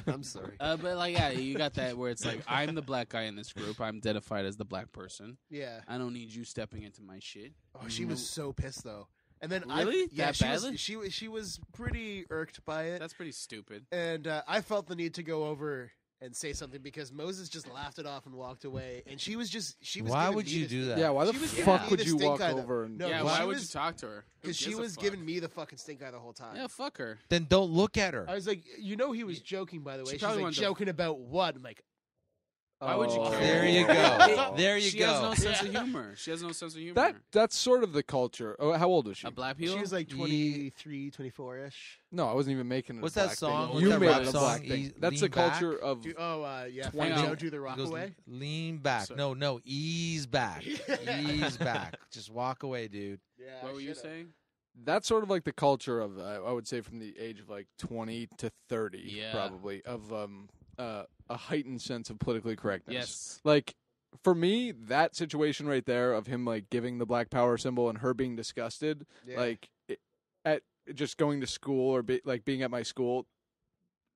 I'm sorry. But like, yeah, you got that where it's like, I'm the black guy in this group. I'm identified as the black person. Yeah. I don't need you stepping into my shit. Oh, she was so pissed though. And then Really? yeah, That she badly? she was pretty irked by it, That's pretty stupid. and I felt the need to go over and say something because Moses just laughed it off and walked away, and she was Why giving would me you the- do that? Yeah, why the She was giving fuck me would the you stink walk eye, though. over and... No, Yeah, she why would was- you talk to her? Who Because she gives a was fuck? giving me the fucking stink eye the whole time. Yeah, fuck her. Then don't look at her. I was like, he was joking, by the way. She She's probably like, wanted to- joking about what? I'm like, Why would you care? There you go. It- There you she go. has no sense of humor. She has no sense of humor. That's sort of the culture. Oh, how old was she? A black she people? was like 23, 24-ish. No, I wasn't even making it. What's a that black song? Thing. What's You that made rap it a song? black thing. Lean That's the back? culture of. Yeah, Hang Fat on. Joe do the rock He goes, away. lean back. So- No, ease back. Ease back. Just walk away, dude. Yeah, What were you should've. saying? That's sort of like the culture of, I would say, from the age of like 20 to 30, Yeah. probably, of a heightened sense of politically correctness. Yes. Like, for me, that situation right there of him like giving the Black Power symbol and her being disgusted, Yeah. like at just going to school or being at my school,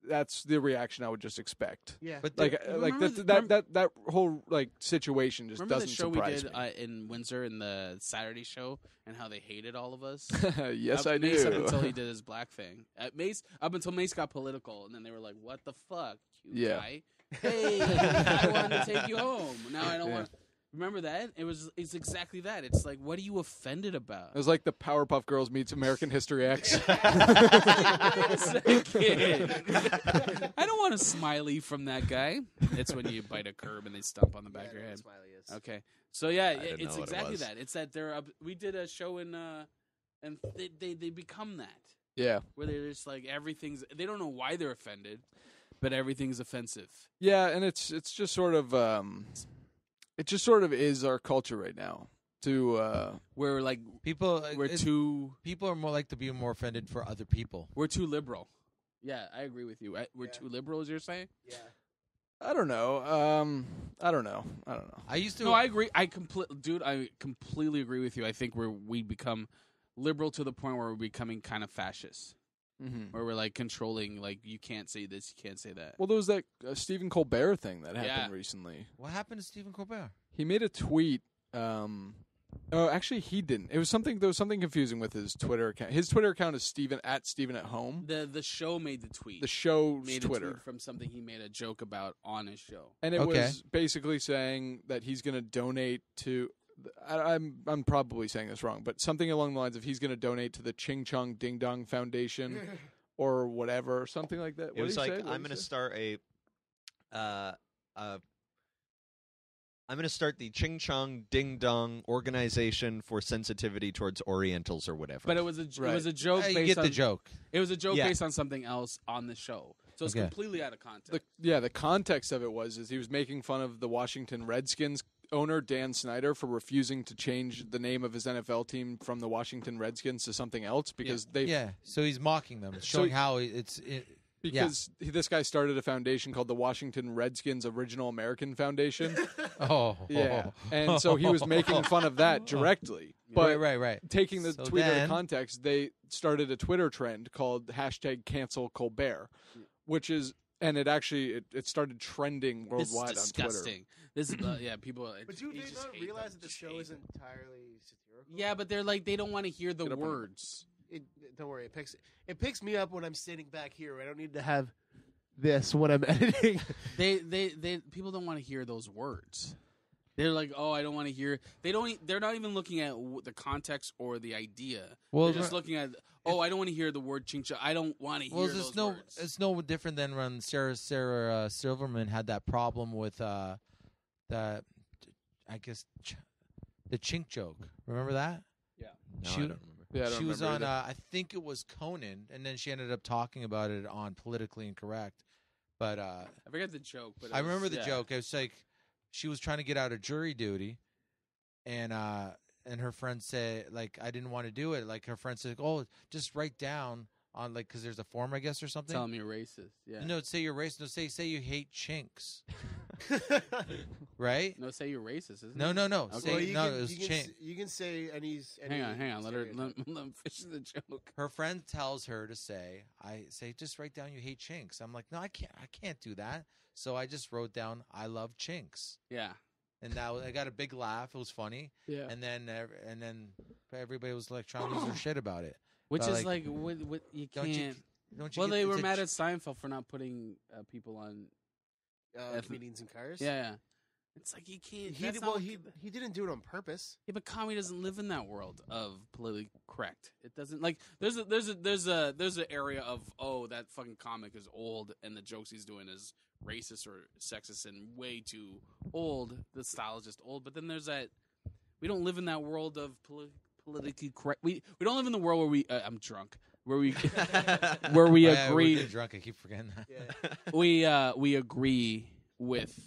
that's the reaction I would just expect. Yeah. But Like, You like remember that whole like situation just Remember the doesn't show we surprise did in Windsor in the Saturday show and how they hated all of us? me. Yes, I Mace do. up until he did his black thing. Up until Mace got political, and then they were like, "What the fuck, cute Yeah. guy? Hey, I wanted to take you home. Now I don't Yeah. want." Remember that? It's exactly that. It's like, what are you offended about? It was like the Powerpuff Girls meets American History X. Wait a second. I don't want a smiley from that guy. It's when you bite a curb and they stomp on the back of your head. Okay, so yeah, didn't it's know what it exactly was. that. It's that they're up. We did a show in, and they become that Yeah. where they're just like everything's. They don't know why they're offended, but everything's offensive. Yeah, and it's just sort of it just sort of is our culture right now. To We're like People, we're too people are more like to be more offended for other people. we're too liberal. Yeah, I agree with you. We're Yeah. too liberal, as you're saying. Yeah. I don't know. I don't know. I used to. No, I agree. I completely agree with you. I think we become liberal to the point where we're becoming kind of fascist, Mm-hmm. where we're like controlling, like you can't say this, you can't say that. Well, there was that Stephen Colbert thing that happened Yeah. recently. What happened to Stephen Colbert? He made a tweet. Oh, actually, he didn't. There was something confusing with his Twitter account. His Twitter account is Stephen at Home. The show made the tweet. The show's made a Twitter. tweet from something he made a joke about on his show. And it Okay. was basically saying that he's going to donate to. I'm probably saying this wrong, but something along the lines of he's going to donate to the Ching Chong Ding Dong Foundation or whatever, something like that. It was What did like he say? What I'm did going he to say? start I'm going to start the Ching Chong Ding Dong Organization for Sensitivity Towards Orientals or whatever. But it was a joke You based get on the joke. It was a joke Yeah. based on something else on the show. So it's Okay. completely out of context. The context of it was he was making fun of the Washington Redskins owner Dan Snyder for refusing to change the name of his NFL team from the Washington Redskins to something else because they Yeah, so he's mocking them, showing how it's. because this guy started a foundation called the Washington Redskins Original American Foundation. Oh, Yeah, and so he was making fun of that directly. But right. taking the So tweet out of then- context, they started a Twitter trend called #CancelColbert, which is, and it actually it started trending This is worldwide on Twitter. disgusting. This is people. But do you they just not hate realize them. that the Just show hate is them. entirely satirical? Yeah, but they're like they don't want to hear the Get up on it. words. Don't worry. It picks me up when I'm sitting back here. I don't need to have this when I'm editing. They people don't want to hear those words. They're like, oh, I don't want to hear. They're not even looking at the context or the idea. Well, They're just looking at. Oh, I don't want to hear the word ching chong. I don't want to hear Well, those words. it's no different than when Sarah Silverman had that problem with the, I guess, the chink joke. Remember that? no, she- I don't remember. Yeah, I don't She was on, remember either. I think it was Conan, and then she ended up talking about it on Politically Incorrect. But I forget the joke, but I remember the yeah. joke. It was like she was trying to get out of jury duty, and her friend said, like, I didn't want to do it. Like, her friend said, oh, just write down on like because there's a form I guess or something. Tell them you're racist. Yeah. No, say you're racist. No, say you hate chinks. Right? No, say you're racist. Isn't No, it? no, no. Okay. Say, Well, you no, can, it was you can, chink. you can say any. Hang on. Let stereotype. him finish the joke. Her friend tells her to say, just write down you hate chinks. I'm like, no, I can't do that. So I just wrote down I love chinks, Yeah. and now I got a big laugh. It was funny, Yeah. and then everybody was like trying to lose their shit about it. Which But, is like, what you Don't you? can't. Don't you? Well, get, they it's were a mad ch- at Seinfeld for not putting people on. Comedians in cars. Yeah. It's like you can't. He that's did, well, not- he didn't do it on purpose. Yeah, but comedy doesn't live in that world of politically correct. It doesn't like there's an area of that fucking comic is old and the jokes he's doing is racist or sexist and way too old. The style is just old. But then there's that we don't live in that world of politically correct. We don't live in the world where we I'm drunk where we where we Oh, yeah, we're agree getting drunk. I keep forgetting that. Yeah. we agree with.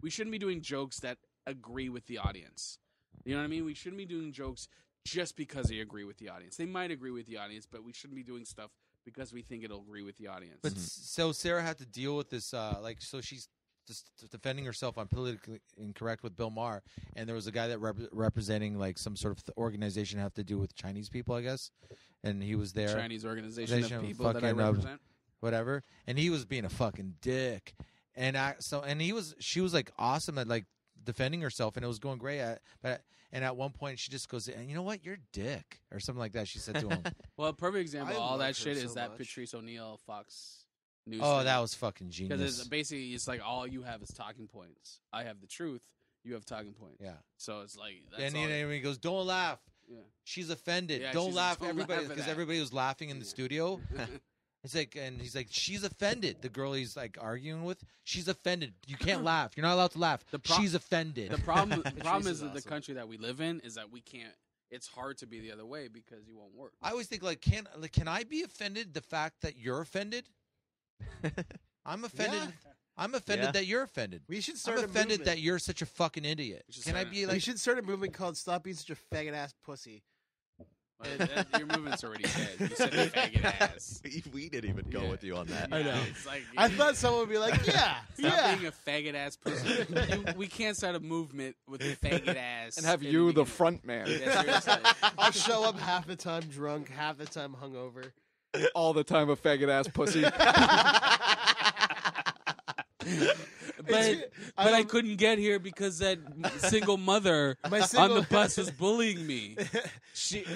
We shouldn't be doing jokes that agree with the audience. You know what I mean? We shouldn't be doing jokes just because they agree with the audience. They might agree with the audience, but we shouldn't be doing stuff because we think it'll agree with the audience. But so Sarah had to deal with this, so she's just defending herself on politically incorrect with Bill Maher, and there was a guy that representing like some sort of organization have to do with Chinese people, I guess, and he was there, Chinese organization of Organization of people that I fucking, represent. whatever, and he was being a fucking dick, and she was like awesome at like defending herself, and it was going great and at one point she just goes, and you know what, you're a dick or something like that. She said to him, Well, a perfect example I of all love that her shit so is that much. Patrice O'Neill Fox News. "Oh, that was fucking because genius." it's basically it's like all you have is talking points. I have the truth. You have talking points. Yeah. So it's like that's And all he goes, "Don't laugh. yeah. She's offended. Yeah, don't she's- laugh." don't Everybody, laugh at because that. everybody was laughing in the studio. It's like, and he's like, "She's offended." The girl he's like arguing with, she's offended. You can't laugh. You're not allowed to laugh. She's offended. The problem Patrice is is that the awesome. country that we live in is that we can't. It's hard to be the other way because you won't work. I always think like, can I be offended the fact that you're offended? I'm offended. Yeah. I'm offended Yeah. that you're offended. We should start I'm a offended movement. that you're such a fucking idiot. We should Can I start be We like? should start a movement called "Stop Being Such a Faggot Ass Pussy." Your movement's already dead. You said faggot ass. We didn't even go Yeah. with you on that. I know. It's like I thought someone would be like, "Yeah, stop yeah." being a faggot ass person. We can't start a movement with a faggot ass And have in you the beginning. front man Yeah, seriously. I'll show up half the time drunk, half the time hungover. all the time, a faggot ass pussy. But I couldn't get here because that single mother My on single- the bus was bullying me.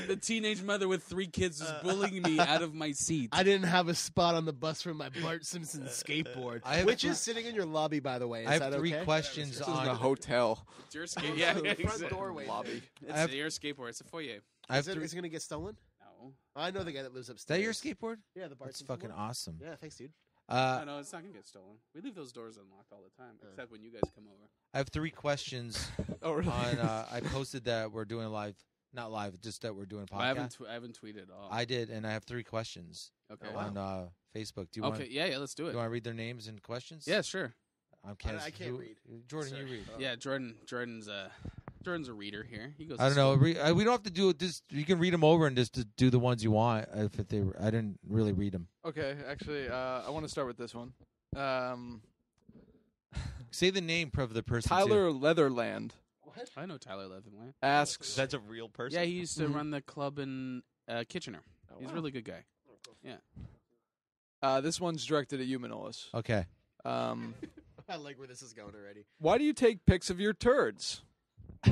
The teenage mother with 3 kids was bullying me out of my seat. I didn't have a spot on the bus for my Bart Simpson skateboard, I have which three- is sitting in your lobby, by the way. Is I have that 3 okay? questions This is in a on. hotel. It's your skate. Yeah, The front exactly. doorway. Lobby. It's I have- your skateboard. It's a foyer. I have Is it, 3. is it gonna get stolen? No. I know the guy that lives Is upstairs. that your skateboard? Yeah, the Bart That's Simpson fucking one. awesome. Yeah, thanks, dude. No, it's not gonna get stolen. We leave those doors unlocked all the time, except when you guys come over. I have 3 questions Oh, really? on. I posted that we're doing not live, just that we're doing a I podcast. haven't tweeted at all. I did, and I have 3 questions okay. Oh, wow. on Facebook. Do you Okay. want? Yeah. Let's do You it. want to read their names and questions? Yeah. Sure. I I can't read. Jordan, Sorry. you read. Yeah. Jordan's a reader here. He goes. I to don't know. school. We don't have to do it. Just you can read them over and just do the ones you want. I didn't really read them. Okay, actually, I want to start with this one. Say the name of the person. Tyler Leatherland I know Tyler Leatherland. asks, That's a real person. Yeah, he used to Mhm. run the club in Kitchener. He's a really good guy. this one's directed at you, Manolis. Okay. I like where this is going already. Why do you take pics of your turds?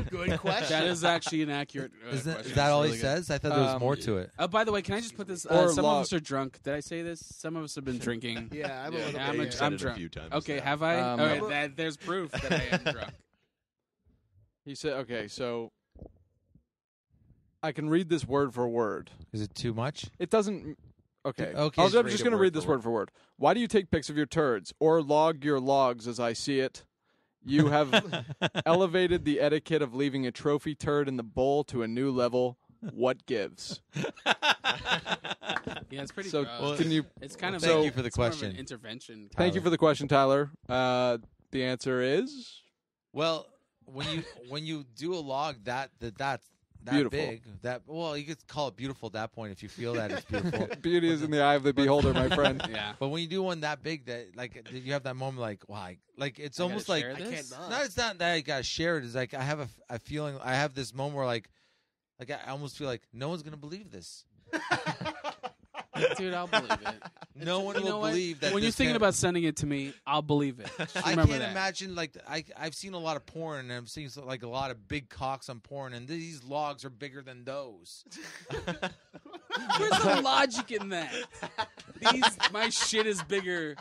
Good question. That is actually an accurate Is question. that It's all he really good. says? I thought there was more to it. By the way, can I just put this? Or Some log- of us are drunk. Did I say this? Some of us have been drinking. Yeah, I'm a Yeah, little I'm bit. a- You've yeah. said I'm it drunk. a few times. Okay, now. have I? Um, All right, there's proof that I am drunk. He said, okay, so I can read this word for word. Is it too much? It doesn't. Okay. Okay, I'm just read just it going to word read for this word for word. Why do you take pics of your turds or log your logs as I see it? You have elevated the etiquette of leaving a trophy turd in the bowl to a new level. What gives? Yeah, it's pretty. So gross. can you? It's kind of. Thank like- you for the it's more of an question. intervention. Thank you for the question, Tyler. The answer is Well, when you do a log, that's Beautiful. big. Well, you could call it beautiful at that point if you feel that it's beautiful. Beauty is in the eye of the beholder, my friend. Yeah. But when you do one that big, that like you have that moment, like wow, like it's I gotta almost like share I this? can't not. no, it's not that I gotta share it. It's like I have a feeling. I have this moment where like I almost feel like no one's gonna believe this. Dude, I'll believe it. No one You know will what? believe that. When you're this thinking can- about sending it to me, I'll believe it. Just I remember can't that. imagine like I've seen a lot of porn and I've seen like a lot of big cocks on porn and these logs are bigger than those. Where's the logic in that? My shit is bigger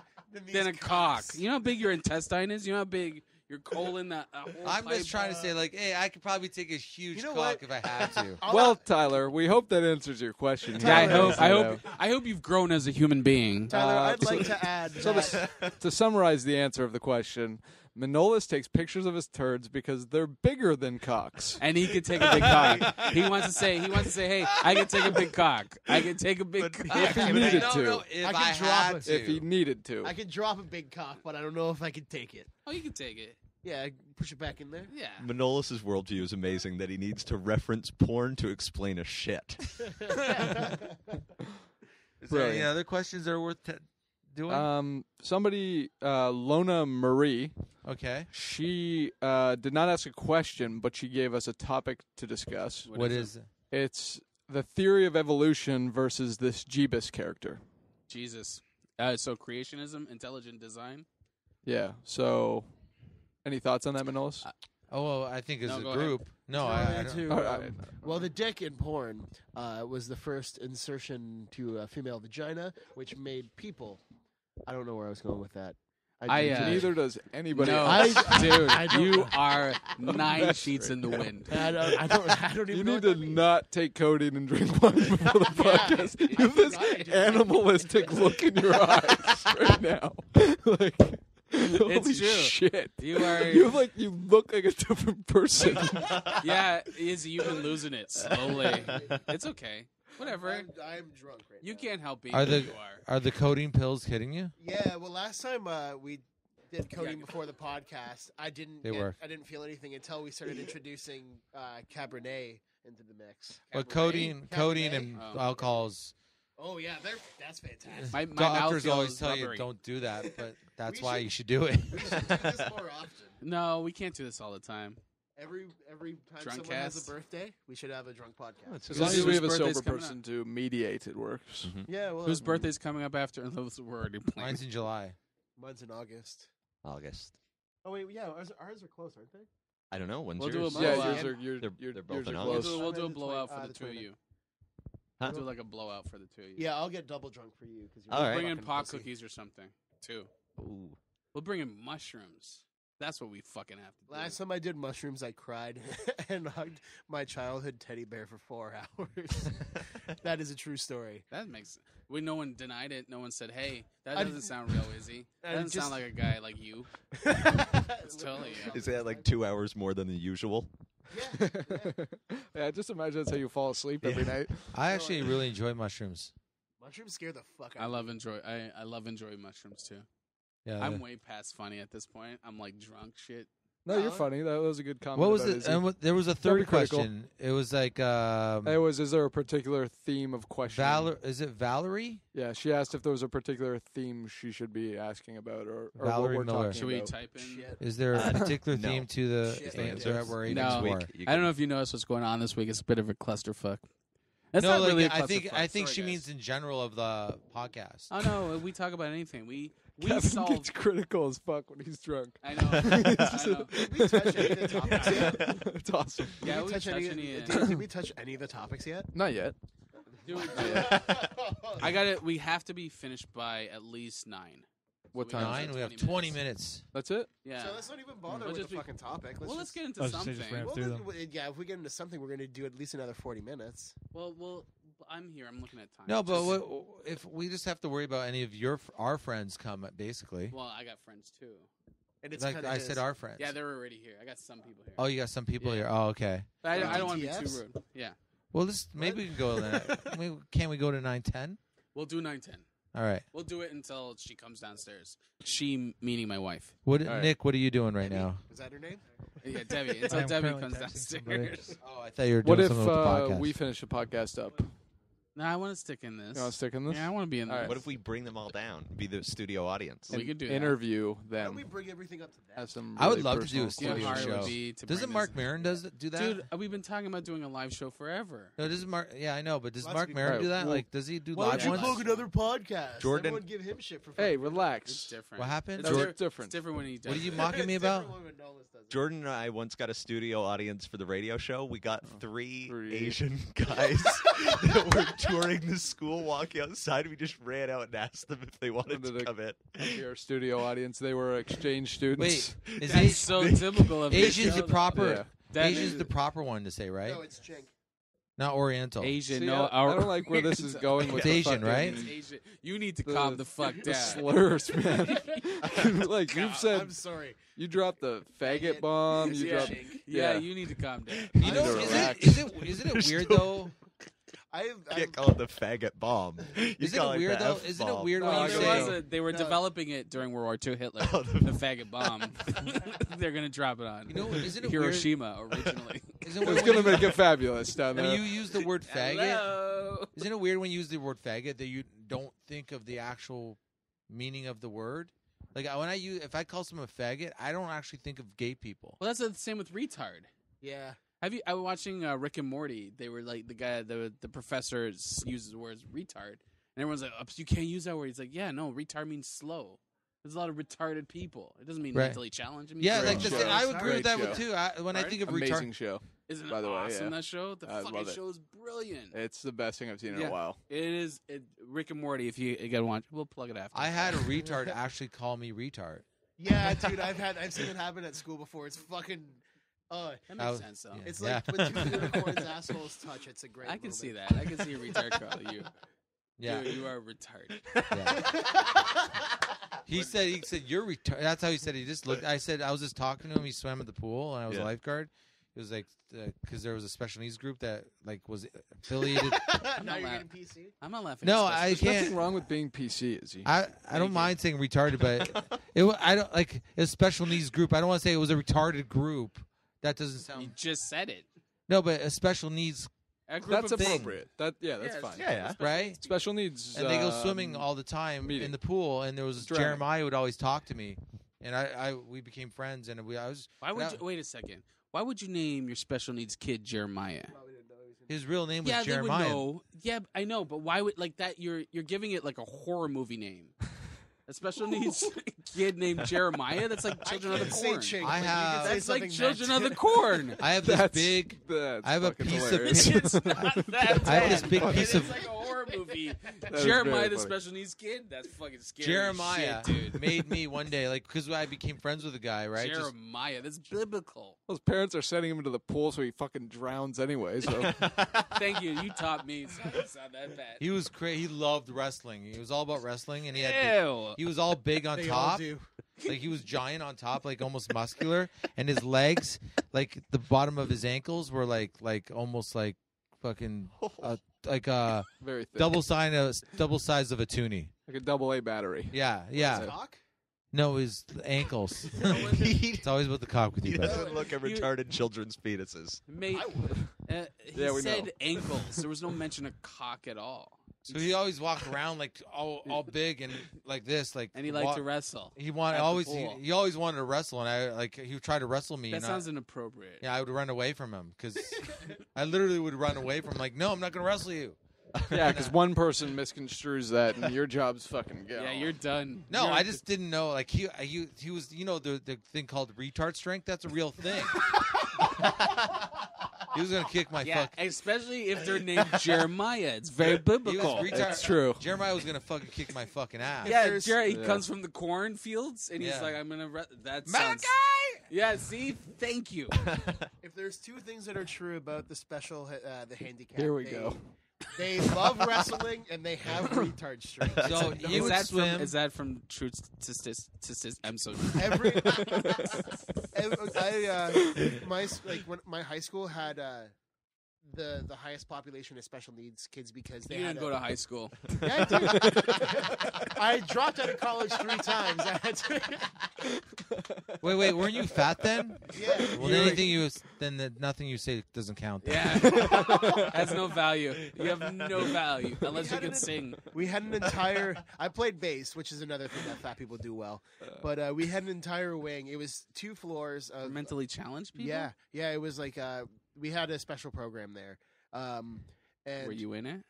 than a cock. You know how big your intestine is? You know how big your colon, that whole I'm pipe? just trying to say like, hey, I could probably take a huge You know cock what? if I had to. Well, Tyler, we hope that answers your question. Yeah, I Tyler, hope I hope you've grown as a human being. Tyler, I'd so- like to add So that to summarize the answer of the question, Manolis takes pictures of his turds because they're bigger than cocks. And he could take a big cock. He wants to say, hey, I can take a big cock. I can take a big cock. If he needed no, to. no, if I I, can drop had it. to. If he needed to. I could drop a big cock, but I don't know if I could take it. Oh, you can take it. Yeah, push it back in there. Yeah. Manolis' worldview is amazing that he needs to reference porn to explain a shit. Is there any Brilliant. other questions that are worth doing? Somebody, Lona Marie, Okay. she did not ask a question, but she gave us a topic to discuss. What is it? It's the theory of evolution versus this Jeebus character. Jesus. So creationism, intelligent design. Yeah. So, any thoughts on that, Manolis? Oh, well, I think as No, a go ahead. group. No, I Related don't. to, All right. well, the dick in porn was the first insertion to a female vagina, which made people. I don't know where I was going with that. Neither does anybody No, else. dude, I don't you know. are 9 That's sheets in the wind. I don't even You know need what to that means. not take codeine and drink wine before the podcast. You have this forgot I did that. animalistic look in your eyes right now. Like, holy true. shit. You are. You look like a different person. Yeah, Izzy, you've been losing it slowly. It's okay. Whatever. I'm drunk right You now. can't help being Are who the you are. are the codeine pills hitting you? Yeah, well, last time we did codeine before the podcast, I didn't. They work. I didn't feel anything until we started introducing Cabernet into the mix. But Cabernet? codeine Cabernet? and Oh. alcohols. Oh yeah, that's fantastic. My mouth Doctors feels always tell you rubbery. don't do that, but that's We why should- you should do it. We should do this more often. No, we can't do this all the time. Every time Drunk someone has cast? a birthday, we should have a drunk podcast. As Whose long as we have a birthday's sober coming person to mediate, it works. Yeah, well, Whose birthday's coming up after? We're already playing. Mine's in July. Mine's in August. August. Oh wait, yeah, ours are close, aren't they? I don't know. When's We'll do yours? a Yeah, blowout. yours are They're yours both are in We'll close. do, we'll do a The blowout twen- for the the two of 20. you. Huh? We'll do like a blowout for the two of you. Yeah, I'll get double drunk for you because All right. Bring in pot cookies or something too. Ooh. We'll bring in mushrooms. That's what we fucking have to do. Last time I did mushrooms, I cried and hugged my childhood teddy bear for 4 hours. That is a true story. That makes. No one denied it. No one said, "Hey, that I- doesn't sound real, Izzy. That I doesn't just- sound like a guy like you." It's totally you. Is that like 2 hours more than the usual? Yeah. Yeah, just imagine that's how you fall asleep every night. I actually really enjoy mushrooms. Mushrooms scare the fuck out I of love me. enjoy. I love enjoy mushrooms too. Yeah. I'm way past funny at this point. I'm like drunk shit. No, you're funny. That was a good comment. What was about it? Izzy. And there was a Don't be third critical. question. It was like It was, is there a particular theme of question? Is it Valerie? Yeah, she asked if there was a particular theme she should be asking about, or Valerie what we're Miller. talking Should we about. type in? Shit. Is there a particular no. theme to the Shit. answer that we're No. aiming for? Next week, I don't know if you noticed what's going on this week. It's a bit of a clusterfuck. It's No, not like, really a I think clusterfuck. I think Sorry, she guys. means in general of the podcast. Oh no, we talk about anything. We Kevin solve. gets critical as fuck when he's drunk. I know. I know. Did we touch any of the topics yet? It's awesome. Yeah, Did we we touch touch any? any. Did we touch any of the topics yet? Not yet. Dude, I got it. We have to be finished by at least 9. What So we have time? 9. We have 20 20 minutes. That's it. Yeah. So let's not even bother We'll with just the be- fucking topic. Well, let's get into I was gonna something. say just ram Well, through then, them. yeah, if we get into something, we're going to do at least another 40 minutes. Well, I'm here. I'm looking at time. No, but Just- if we just have to worry about any of our friends come, basically. Well, I got friends too. And it's Like kinda I his- said, our friends. Yeah, they're already here. I got some people here. Oh, you got some people Yeah. here. Oh, okay. But I don't want to be too DTFs? rude. Yeah. Well, maybe we can go to Can we go to 9:10? We'll do 9:10. All right. We'll do it until she comes downstairs. She meaning my wife. What, All right. Nick? What are you doing right Emmy? now? Is that her name? Yeah, Debbie. I Until am Debbie currently comes texting somebody. downstairs. Oh, I thought you were What doing if something with the podcast. we finish the podcast up? No, I want to stick in this. You want to stick in this? Yeah, I want to be in All this. right. What if we bring them all down? Be the studio audience. We could do that. Interview Why don't them. we bring everything up to that? Have some I would really love to do a personal Yeah, studio hard questions. would show. be to Doesn't bring Mark this- Maron do that? Dude, we've been talking about doing a live show forever. No, doesn't Mark? Yeah, I know, but does Lots Mark of Maron people- do that? Well, Like, does he do Why live don't you ones? plug another podcast? Jordan- Everyone give him shit for Hey, fucking- It's relax. different. What happened? It's, It's di- different. it's different when he does What are you it. mocking me It's about? different when Nolan does it. Jordan and I once got a studio audience for the radio show. We got three Three. Asian guys that were touring the school, walking outside. We just ran out and asked them if they wanted to Wanted to- come in. Your studio audience, they were exchange students. Wait, is That's so typical of this Asian's show, the proper? Yeah. That Asian's is- the proper one to say, right? No, it's Chink. Not Oriental. Asian. See, No, I don't like where this is going with It's the Asian, fucking- right? It's Asian. You need to calm the fuck the down. slurs, man. Like you've said, I'm sorry. you dropped the faggot bomb. You Yeah. dropped. Yeah, Yeah. you need to calm down. You know, Either isn't relax. isn't it weird though? You can't call it the faggot bomb. You Isn't call it weird the though? F Isn't it bomb. weird No, when I you There get say? was they were No. developing it during World War II. Hitler, Oh, the faggot bomb. They're gonna drop it on You know, isn't it weird? Hiroshima originally. Isn't it It's weird gonna when make it fabulous down when there. you use the word faggot? Hello. Isn't it weird when you use the word faggot that you don't think of the actual meaning of the word? Like when if I call someone a faggot, I don't actually think of gay people. Well, that's the same with retard. Yeah. Have you? I was watching Rick and Morty. They were like the professor uses the words retard, and everyone's like, oh, "You can't use that word." He's like, "Yeah, no, retard means slow." There's a lot of retarded people. It doesn't mean Right. mentally challenged. It means Yeah, Great like retarded. show. I would agree with Great that one show. too. When I Pardon? think of Amazing retard, show. Isn't by it the way, awesome yeah. that show? The I fucking love it. show is brilliant. It's the best thing I've seen in Yeah. a while. It is Rick and Morty. If you again watch, we'll plug it after. I had a retard actually call me retard. Yeah, dude, I've seen it happen at school before. It's fucking that makes I- sense though. yeah. it's like when two unicorns assholes touch. It's a great I can moment. see that. I can see a retard call you. Yeah. Dude, you are retarded. He said you're retarded. That's how he said it. He just looked. I said I was just talking to him. He swam at the pool, and I was a Yeah. lifeguard. It was like because there was a special needs group that like was affiliated. Now you're not getting PC. I'm not laughing. No, at I special- can't. Nothing wrong with being PC, is he? I you. don't mind saying retarded, but I don't like a special needs group. I don't want to say it was a retarded group. That doesn't You sound just said it. no, but a special needs A group That's of things. appropriate. That's Yeah, fine. Yeah, right. Special needs. And they go swimming all the time meeting. in the pool. And there was Drowning. Jeremiah would always talk to me, and we became friends. And I was Why would that- you wait a second? Why would you name your special needs kid Jeremiah? his real name was Yeah, they would Jeremiah. know. Yeah, I know, but why would like that? You're giving it like a horror movie name. A special needs kid named Jeremiah. That's like Children of the Say Corn. Chink, I but you have- can say That's like something Children of the that's- Corn. I have this That's big. That's I have a fucking piece of hilarious. It's not that I have this bad. big It piece is of like a horror movie. is Jeremiah, very the funny. special needs kid. That's fucking scary. Jeremiah as shit, dude. made me one day like because I became friends with a guy, right? Just- Jeremiah. That's biblical. Those parents are sending him into the pool so he fucking drowns anyway. So Thank you. You taught me. So it's not that bad. he was crazy. He loved wrestling. He was all about wrestling, and he had. Ew. He was all big on They all top. do. Like he was giant on top, like almost muscular, and his legs, like the bottom of his ankles, were like almost like fucking like very thick. double size of a toonie. like a double A battery. Yeah, yeah. Cock? No, his ankles. he It's always about the cock with you, buddy. doesn't look at You- retarded children's fetuses. Mate, I would. he Yeah, we said know. ankles. There was no mention of cock at all. So he always walked around like all big and like this, like And he liked to wrestle. He wanted at the always pool. he always wanted to wrestle, and I like he would try to wrestle me. That and sounds inappropriate. I would run away from him because I literally would run away from him, like, no, I'm not going to wrestle you. Yeah, because one person misconstrues that, and your job's fucking go. Yeah, you're done. No, You're- I just didn't know. Like he was, the thing called retard strength. That's a real thing. He was gonna kick my Yeah, fuck. especially if they're named Jeremiah. It's very He biblical. was retard. It's true. Jeremiah was gonna fucking kick my fucking ass. Yeah, there's- He Yeah. comes from the cornfields, and he's Yeah. like, "I'm gonna." That sounds. Malachi! Yeah. See, thank you. If there's two things that are true about the special, the handicap, Here we go. They love wrestling and they have retard strength. So It's a he no- would that swim. From, is that from Truth Statistics? I'm so. every my like when my high school had the highest population of special needs kids because they You had didn't go to high school. Yeah, I did. I dropped out of college 3 times. I had to. Wait, weren't you fat then? Yeah. Well, then nothing you say doesn't count. Then. Yeah, has no value. You have no value unless you had can an- sing. We had an entire. I played bass, which is another thing that fat people do well. But we had an entire wing. It was 2 floors For of mentally challenged people. Yeah. It was like we had a special program there. And Were you in it?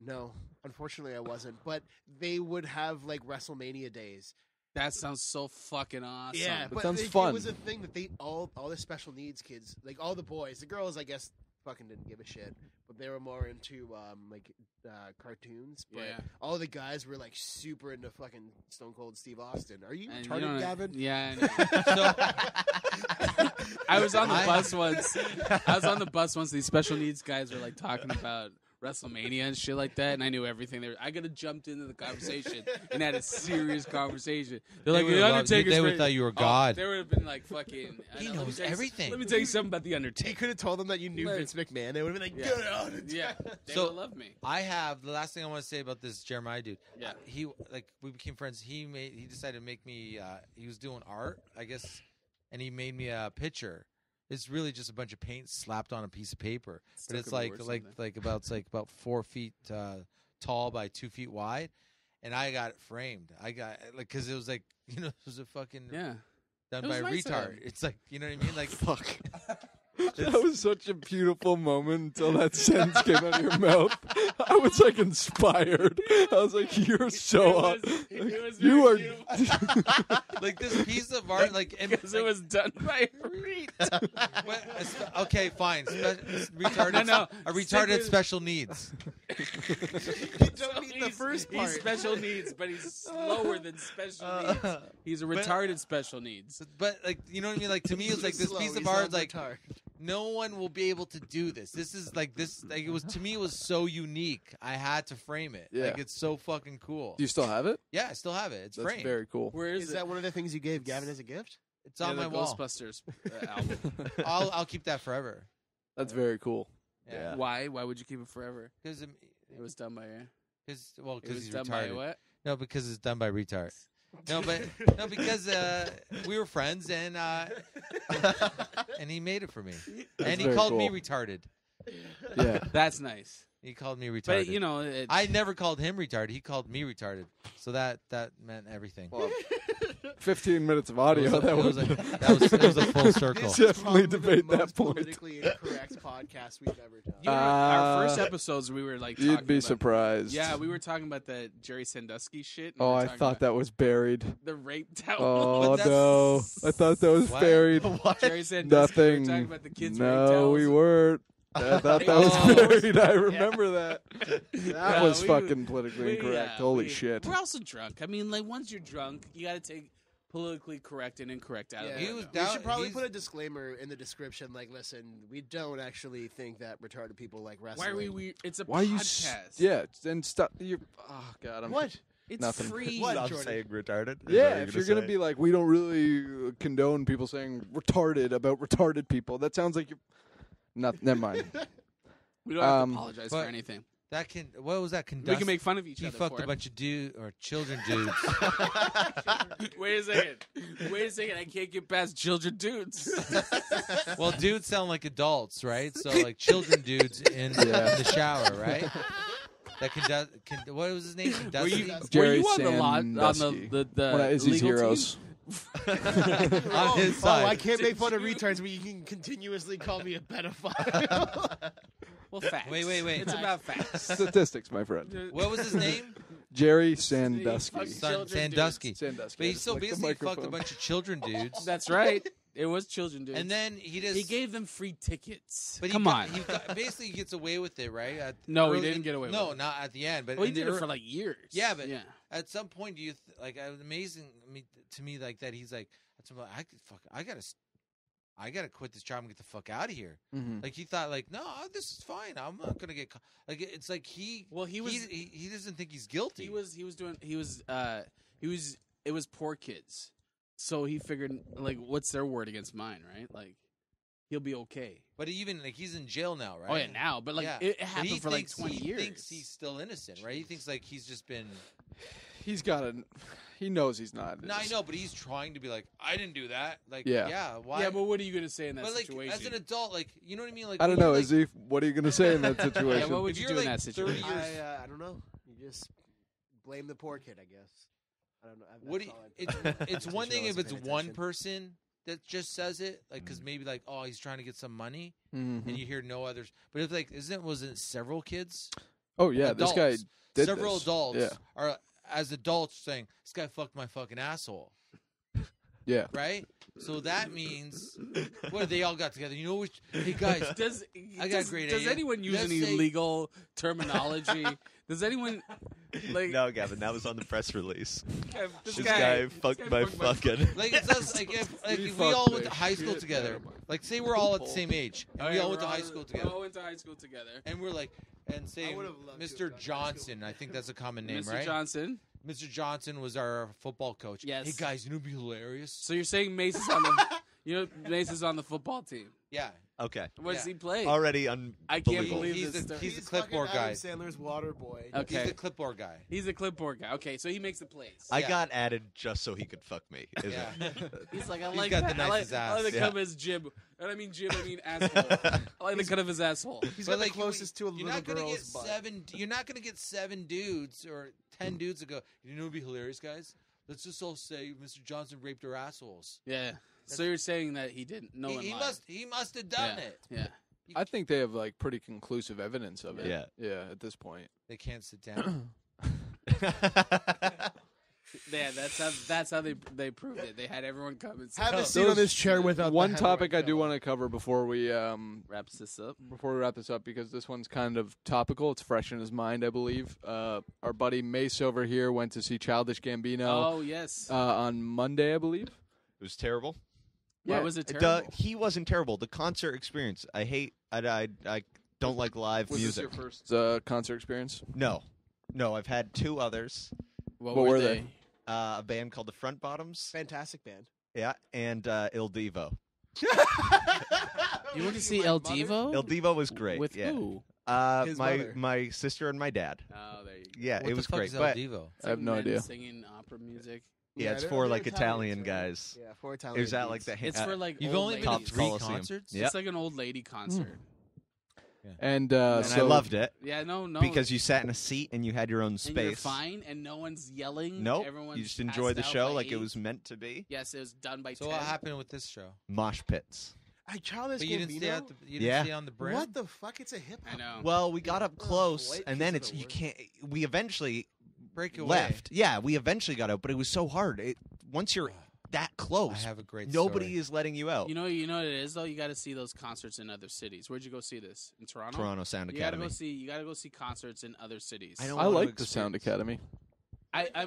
No, unfortunately, I wasn't. But they would have like WrestleMania days. That sounds so fucking awesome. Yeah, That but sounds it fun. was a thing that they all the special needs kids, like all the boys, the girls, I guess, fucking didn't give a shit, but they were more into cartoons. But Yeah. all the guys were like super into fucking Stone Cold Steve Austin. Are you And you retarded, don't- Gavin? Yeah. I know. I was on the bus once. I was on the bus once. These special needs guys were like talking about WrestleMania and shit like that, and I knew everything. I could have jumped into the conversation and had a serious conversation. They're like, would've the loved- Undertaker's they would've great." thought you were Oh, God. they would have been like, fucking. I He know, let me knows tell you- everything. Let me tell you something about the You Undertaker. could have told them that you knew Like- Vince McMahon. They would have been like, Yeah. "Get out!" Yeah, they So- would love me. I have the last thing I want to say about this Jeremiah dude. Yeah. We became friends. He decided to make me. He was doing art, I guess, and he made me a picture. It's really just a bunch of paint slapped on a piece of paper, but Stuck it's in the like word like something. like about it's like about 4 feet tall by 2 feet wide, and I got it framed. I got like because it was like it was a fucking Yeah. done It by was a nice of retard. him. It's like you know what I mean, like Fuck. That was such a beautiful moment until that sentence came out of your mouth. I was like inspired. I was like, "You're so It was you are." very beautiful. like this piece of art, like and Because it like, was done by a retard. okay, fine. Retarded. No, a stick retarded with- special needs. You don't need the first part. He's special needs, but he's slower than special needs. He's a retarded special needs. But like you know what I mean? Like to me, it's like this Slow, piece of he's art. not Like retard. no one will be able to do this. This is like this. Like it was to me, it was so unique. I had to frame it. Yeah. Like it's so fucking cool. Do you still have it? Yeah, I still have it. It's That's framed. very cool. Where Is that one of the things you gave Gavin as a gift? It's on the my wall. Ghostbusters album? I'll keep that forever. That's very cool. Yeah, Why? Why would you keep it forever? because It was done by It It was he's done retarded. by what? No, because it's done by retard. No, but no, because we were friends and and he made it for me, and he very called me cool. retarded. Yeah. That's nice. He called me retarded. But you know, I never called him retarded. He called me retarded. So that meant everything. Well, 15 minutes of audio. it was that it was a full circle. This- Definitely Probably debate the that most point. politically incorrect podcast we've ever done. you know, our first Uh, episodes, we were like, You'd talking be about, surprised. Yeah, we were talking about the Jerry Sandusky shit. and Oh, we were I talking thought about that was buried. the rape towel. Oh that's- no, I thought that was What? buried. Jerry Sandusky. We were Nothing. talking about the kids' rape No, towels. we weren't. I thought that Oh. was buried. I remember that. That Yeah, was we- fucking politically we- incorrect. yeah, Holy we- shit. We're also drunk. I mean, like once you're drunk, you got to take politically correct and incorrect out of Yeah. it. He was We down- should probably he's- put a disclaimer in the description, like, listen, we don't actually think that retarded people like wrestling. Why are we? It's a Why are you? podcast. Yeah, and stop. You. Oh god, I'm. What? It's Nothing. free. What? Stop Jordan? saying retarded. Is that Yeah, what if you're gonna say? be like, we don't really condone people saying retarded about retarded people. That sounds like you're. Not. Never mind. We don't have Um, to apologize but- for anything. That can. What was that? We can make fun of each He other. fucked for a it. bunch of children dudes. Wait a second. Wait a second. I can't get past children dudes. Well, dudes sound like adults, right? So like children dudes in the shower, right? That can what was his name? Were you, Dusty? were Jerry you on the lot on the Sandusky. the One of Izzy's legal heroes. team? On his Oh, side. I can't make fun of Did you- retards, but you can continuously call me a pedophile. Well, facts. Wait. It's about facts. Statistics, my friend. What was his name? Jerry Sandusky. Fuck children Sandusky. Sandusky. But I he just so like the basically fucked a microphone. bunch of children dudes. That's right. It was children dudes. And then he just he gave them free tickets. But Come on. basically he gets away with it, right? No, he didn't get away with No, it. not at the end, but Well, he in the did it ear- for like years. Yeah, but yeah. at some point, do you like? It was amazing to me, like that. He's like, I gotta quit this job and get the fuck out of here. Mhm. Like he thought, like, no, this is fine. I'm not gonna get like. It's like he doesn't think he's guilty. It was poor kids. So he figured, like, what's their word against mine, right? Like, he'll be okay. But even like he's in jail now, right? Oh yeah, now, but like Yeah. it But happened he for like thinks- 20 he years. thinks he's still innocent, right? He thinks like he's just been. He's got a. He knows he's not. No, I know, but he's trying to be like, I didn't do that. Like, Yeah. why? Yeah, but what are you gonna say in that But, like, situation? as an adult, like, you know what I mean? Like, I don't when know, you're, Izzy. What are you going to say in that situation? yeah, what would if you you're, do in like, that 30 situation? years- I don't know. You just blame the poor kid, I guess. I don't know. What do you, it's one thing if it's one person that just says it, like, because maybe like, oh, he's trying to get some money, Mhm. and you hear no others. But if like, wasn't several kids? Oh yeah, this guy Adults. did Several this. adults Yeah, are as adults saying, "This guy fucked my fucking asshole," yeah. right? So that means, what? They all got together. You know which? Hey guys, Does I got a great Does idea. anyone use Let's any say- legal terminology? Does anyone like No, Gavin, that was on the press release. this This guy guy fucked my fucking. like it's us. Like if we all went to high school together, like say we're all at the same age, and we all went to high school We together, all went to high school together. and we're like, and say I would've loved to have Mr. gone to high school Johnson, I think that's a common name, Mr. right? Johnson. Mr. Johnson was our football coach. Yes. Hey guys, you know, it'd be hilarious. So you're saying Mace is on the Mace is on the football team. Yeah, Okay. What does Yeah. he play? Already I can't unbelievable. believe he's this. the stuff. he's the clipboard guy. Adam Sandler's water boy. Okay. He's the clipboard guy. He's a clipboard guy. Okay, so he makes the plays. I Yeah. got added just so he could fuck me. Is Yeah. it? He's like, I He's like got the I like, nicest I like the ass. cut of his jib. And I mean jib, I mean asshole. I like the cut of his asshole. He's But got like the closest to a you're little not gonna girl's get butt. seven. You're not gonna get 7 dudes or 10 dudes to go. You know, it'd be hilarious, guys. Let's just all say Mr. Johnson raped our assholes. Yeah. So you're saying that he didn't know he lied. must have done yeah. it. Yeah. I think they have like pretty conclusive evidence of it. Yeah. yeah. At this point, They can't sit down. Yeah, that's how they proved it. They had everyone come and say, Have oh, a seat on this chair without one the topic I hemorrhoid do pillow. want to cover before we wraps this up. wrap this up, because this one's kind of topical. It's fresh in his mind, I believe. Our buddy Mace over here went to see Childish Gambino Oh yes. on Monday, I believe. It was terrible. Why yeah, was it terrible? He wasn't terrible. The concert experience. I don't like live Was music. this your first concert experience? No. I've had 2 others. What What were were they? they? A band called the Front Bottoms. Fantastic band. Yeah, and Il Divo. You went to see El Divo? Il Divo was great. With yeah. who? His my mother. my sister and my dad. Oh, there you go. Yeah, What it the was fuck great. is El But Divo? It's I have like no men idea. Singing opera music. yeah, it's they're- for they're like Italian Italians, guys. right? Yeah, for Italian. Is that like dudes. the It's for like You've old only been to ladies. 3 Coliseum. concerts? Yeah. It's like an old lady concert. And, And so I loved it Yeah, no, because you sat in a seat and you had your own and you're space. fine, and no one's yelling. Nope. Everyone's You just enjoy the passed out show by like it 8. was meant to be. Yes, it was done by So 10. what happened with this show? Mosh pits. Childish But you didn't stay Gambino? at the you didn't Yeah. stay on the brim. What the fuck? It's a hip hop. I know. Well, we got up close, white and then piece of it's the you work. can't. We eventually Break away. left. Yeah, we eventually got out, but it was so hard. Once you're that I close, have a great nobody story. is letting you out. You know what it is though. You got to see those concerts in other cities. Where'd you go see this? In Toronto. Toronto Sound You got to Academy. go see concerts in other cities. I don't I want to like the Sound experience. Academy.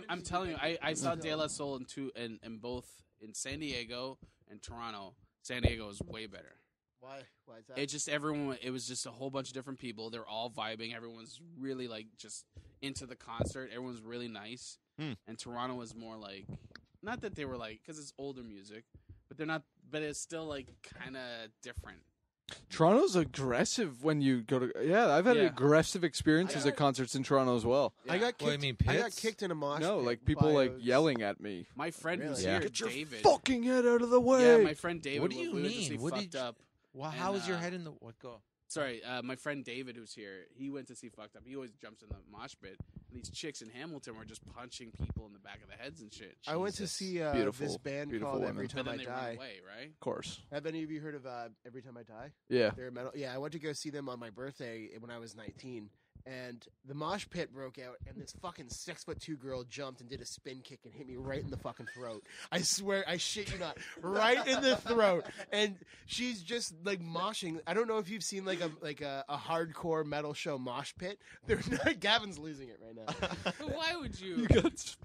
I'm telling you, I saw De La Soul in both in San Diego and Toronto. San Diego is way better. Why? Why is that? It just everyone. It was just a whole bunch of different people. They're all vibing. Everyone's really like just into the concert. Everyone's really nice. Hmm. And Toronto was more like, not that they were like, because it's older music, but they're not. But it's still like kind of different. Toronto's aggressive when you go to. Yeah, I've had Yeah. aggressive experiences at concerts in Toronto as well. I got kicked. What, you mean I got pits? kicked in a mosh. No, pit like people by like a- yelling at me. My friend who's Really? here, Get your David. Fucking head out of the way. Yeah, my friend David. What do you we went to mean? see What did Fucked you- Up. Well, And, how is your head in the what go? Sorry, my friend David, who's here, he went to see Fucked Up. He always jumps in the mosh pit, and these chicks in Hamilton were just punching people in the back of the heads and shit. I went to Jesus. see Beautiful, this band beautiful called women. Every But Time then I they Die. run away, right? Of course. Have any of you heard of Every Time I Die? Yeah. They're metal. Yeah, I went to go see them on my birthday when I was 19, and the mosh pit broke out, and this fucking 6'2" girl jumped and did a spin kick and hit me right in the fucking throat. I swear, I shit you not, right in the throat. And she's just like moshing. I don't know if you've seen like a hardcore metal show mosh pit. They're not. Gavin's losing it right now. But why would you?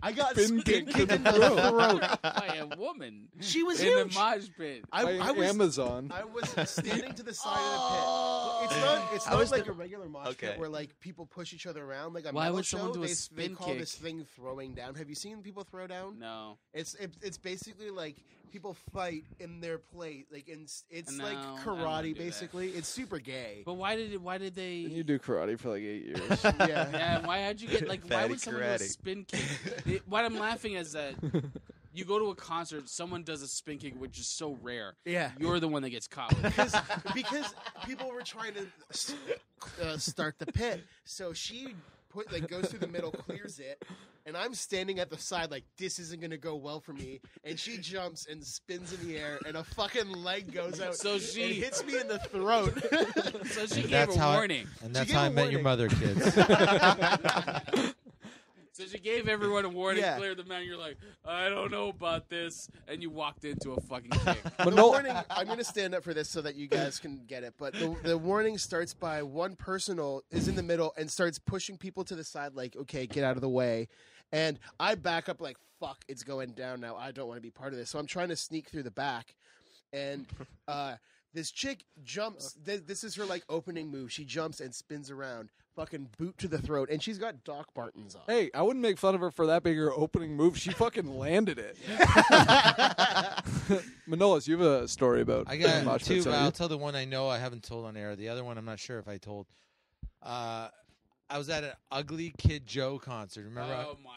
I got Spin spin kick kicked to in the the throat. throat. By a woman She was in huge. the mosh pit. I was Amazon. I was standing to the side of the pit. It's It's How not is like the- a regular mosh Okay. pit where like people push each other around like a Why metal would someone show. do a They spin call kick? this thing throwing down. Have you seen people throw down? No. It's basically like people fight in their place. Like it's No, like I don't wanna karate do that. basically. It's super gay. But why did they? Didn't you do karate for like 8 years? Yeah. Yeah, why'd you get like? Why Fatty would someone do a karate. spin kick? What I'm laughing is that you go to a concert, someone does a spin kick, which is so rare. Yeah. You're the one that gets caught. With it. because people were trying to start the pit. So she goes through the middle, clears it, and I'm standing at the side like this isn't gonna go well for me. And she jumps and spins in the air, and a fucking leg goes out. So and she, hits me in the throat. so she gave That's a how warning. And that's gave how a I met your warning. mother, kids. So she gave everyone a warning, Yeah. cleared them out. You're like, I don't know about this, and you walked into a fucking kick. The warning. I'm going to stand up for this so that you guys can get it. But the warning starts by one person is in the middle and starts pushing people to the side, like, okay, get out of the way. And I back up like, fuck, it's going down now. I don't want to be part of this. So I'm trying to sneak through the back, and this chick jumps. This is her like opening move. She jumps and spins around, fucking boot to the throat, and she's got Doc Martens on. Hey, I wouldn't make fun of her for that being her opening move. She fucking landed it. Manolis, you have a story about I got mosh two, pits, but don't you? I'll tell the one I know I haven't told on air. The other one I'm not sure if I told. I was at an Ugly Kid Joe concert. Remember? Oh my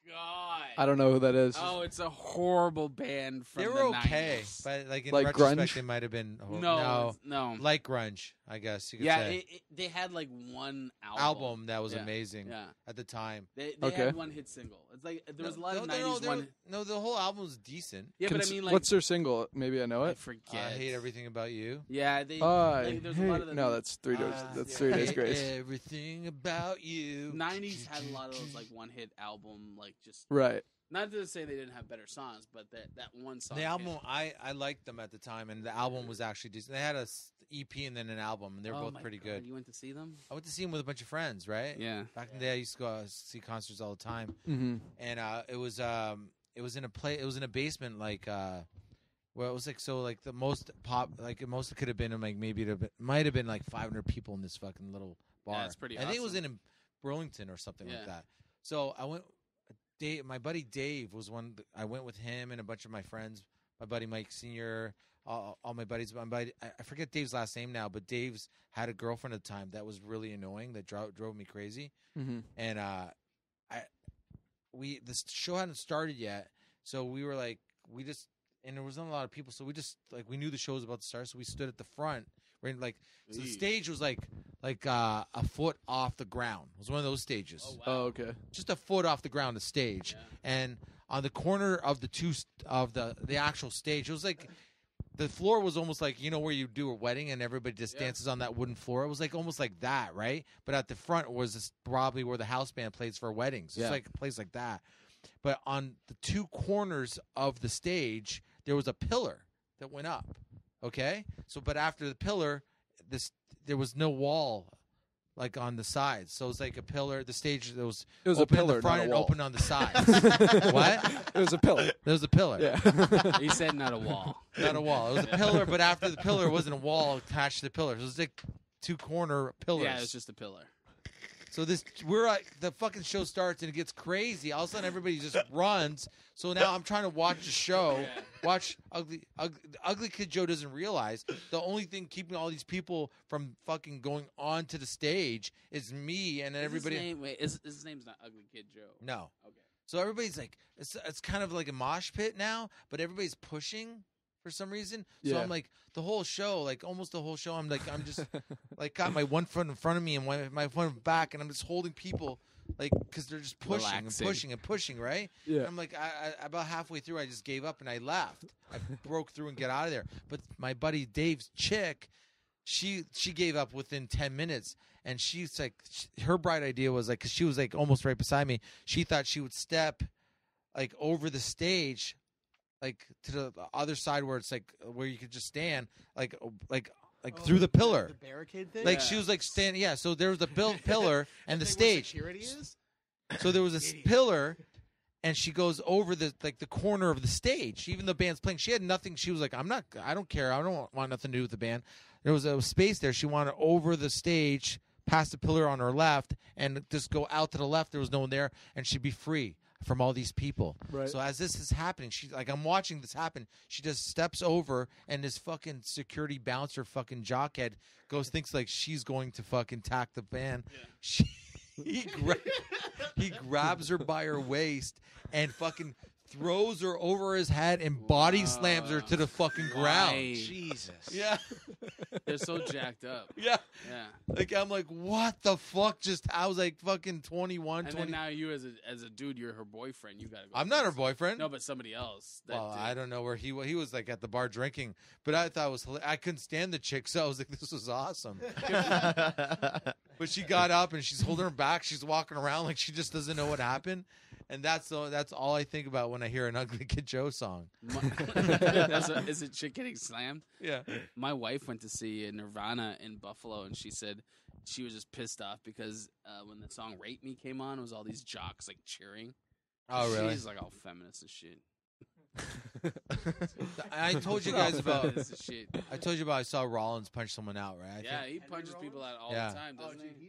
god! I don't know who that is. Oh, it's a horrible band from They the were okay, 90s. but like in Like retrospect, grunge? they might have been No. like grunge. I guess you could Yeah, say they had like one album that was Yeah. amazing Yeah, at the time. they Okay. had one hit single. It's like there was a lot of '90s one. No, the whole album was decent. Yeah, but I mean, like, what's their single? Maybe I know I it. forget. I hate everything about you. Yeah, they. I like, there's a lot of hate- the no, that's 3 days. That's 3 days Hate grace. everything about you. '90s had a lot of those like one hit album, like just Right. not to say they didn't have better songs, but that one song. The hit. album, I liked them at the time, and the album was actually decent. They had a EP and then an album, and they were Oh both my pretty God, good. You went to see them? I went to see them with a bunch of friends, right? Yeah. Back in the day, I used to go see concerts all the time, Mm-hmm. and it was in a basement, like well, it was like so like the most like most it could have been like maybe it might have been like 500 people in this fucking little bar. Yeah, it's pretty I think it was awesome. in Burlington or something like Yeah. that. So I went. My buddy Dave was one. I went with him and a bunch of my friends. My buddy Mike Senior, all my buddies. I forget Dave's last name now, but Dave's had a girlfriend at the time that was really annoying. That drove me crazy. Mm-hmm. And this show hadn't started yet, so we were like, and there wasn't a lot of people, so we just like we knew the show was about to start, so we stood at the front. Right, like so the Eee. stage was like a foot off the ground. It was one of those stages, Oh wow. Oh, okay. just a foot off the ground. The stage, Yeah. and on the corner of the actual stage, it was like the floor was almost like where you do a wedding and everybody just Yeah. dances on that wooden floor. It was like almost like that, right? But at the front was probably where the house band plays for weddings. Yeah. It's like a place like that. But on the two corners of the stage, there was a pillar that went up. Okay, but after the pillar, there was no wall. Like on the sides, so it was like a pillar. The stage it was It was a open pillar, in the front not a and wall. open on the sides. What? It was a pillar. There was a pillar. Yeah. He said not a wall. Not a wall. It was a pillar, but after the pillar, it wasn't a wall attached to the pillar. It was like two corner pillars. Yeah, it's just a pillar. So we're like the fucking show starts and it gets crazy. All of a sudden, everybody just runs. So now I'm trying to watch the show. Yeah. Watch Ugly Kid Joe doesn't realize the only thing keeping all these people from fucking going onto the stage is me and everybody. His name's not Ugly Kid Joe. No. Okay. So everybody's like, it's kind of like a mosh pit now, but everybody's pushing for some reason. So Yeah. I'm like, the whole show, like almost the whole show, I'm just like got my one foot in front of me and my foot back, and I'm just holding people, like, because they're just pushing Relaxing. and pushing and pushing, right? Yeah. And I'm like, I about halfway through, I just gave up and I left. I broke through and get out of there. But my buddy Dave's chick, she gave up within 10 minutes. And she's like, her bright idea was like, because she was like almost right beside me, she thought she would step like over the stage, like to the other side where it's like where you could just stand, like through the pillar. The barricade thing. Like she was like standing, yeah. So there was the pillar and the thing where stage. security is. So there was this pillar, and she goes over the corner of the stage. Even the band's playing, she had nothing. She was like, I don't care. I don't want nothing to do with the band. There was a space there. She wanted over the stage, past the pillar on her left, and just go out to the left. There was no one there, and she'd be free from all these people. Right. So as this is happening, she's like, I'm watching this happen. She just steps over, and this fucking security bouncer, fucking jockhead, thinks like she's going to fucking attack the band. Yeah. He grabs her by her waist and fucking throws her over his head and body slams her to the fucking ground. Jesus. Yeah. They're so jacked up. Yeah. Yeah. Like, I'm like, what the fuck? I was like fucking 21, And 20. then now you as a dude, you're her boyfriend. You gotta go. I'm not her boyfriend. No, but somebody else. Well, I don't know where he was like at the bar drinking, but I thought it was I couldn't stand the chick, so I was like, this was awesome. But she got up and she's holding her back. She's walking around like she just doesn't know what happened. And that's all I think about when I hear an Ugly Kid Joe song. Is it chick getting slammed? Yeah. My wife went to see Nirvana in Buffalo, and she said she was just pissed off because when the song "Rape Me" came on, it was all these jocks like cheering. Oh, really? She's like all feminist and shit. I told you guys about. Feminist and shit. I told you about. I saw Rollins punch someone out, right? Yeah, he punches people out all Yeah. the time, Oh, doesn't dude, he?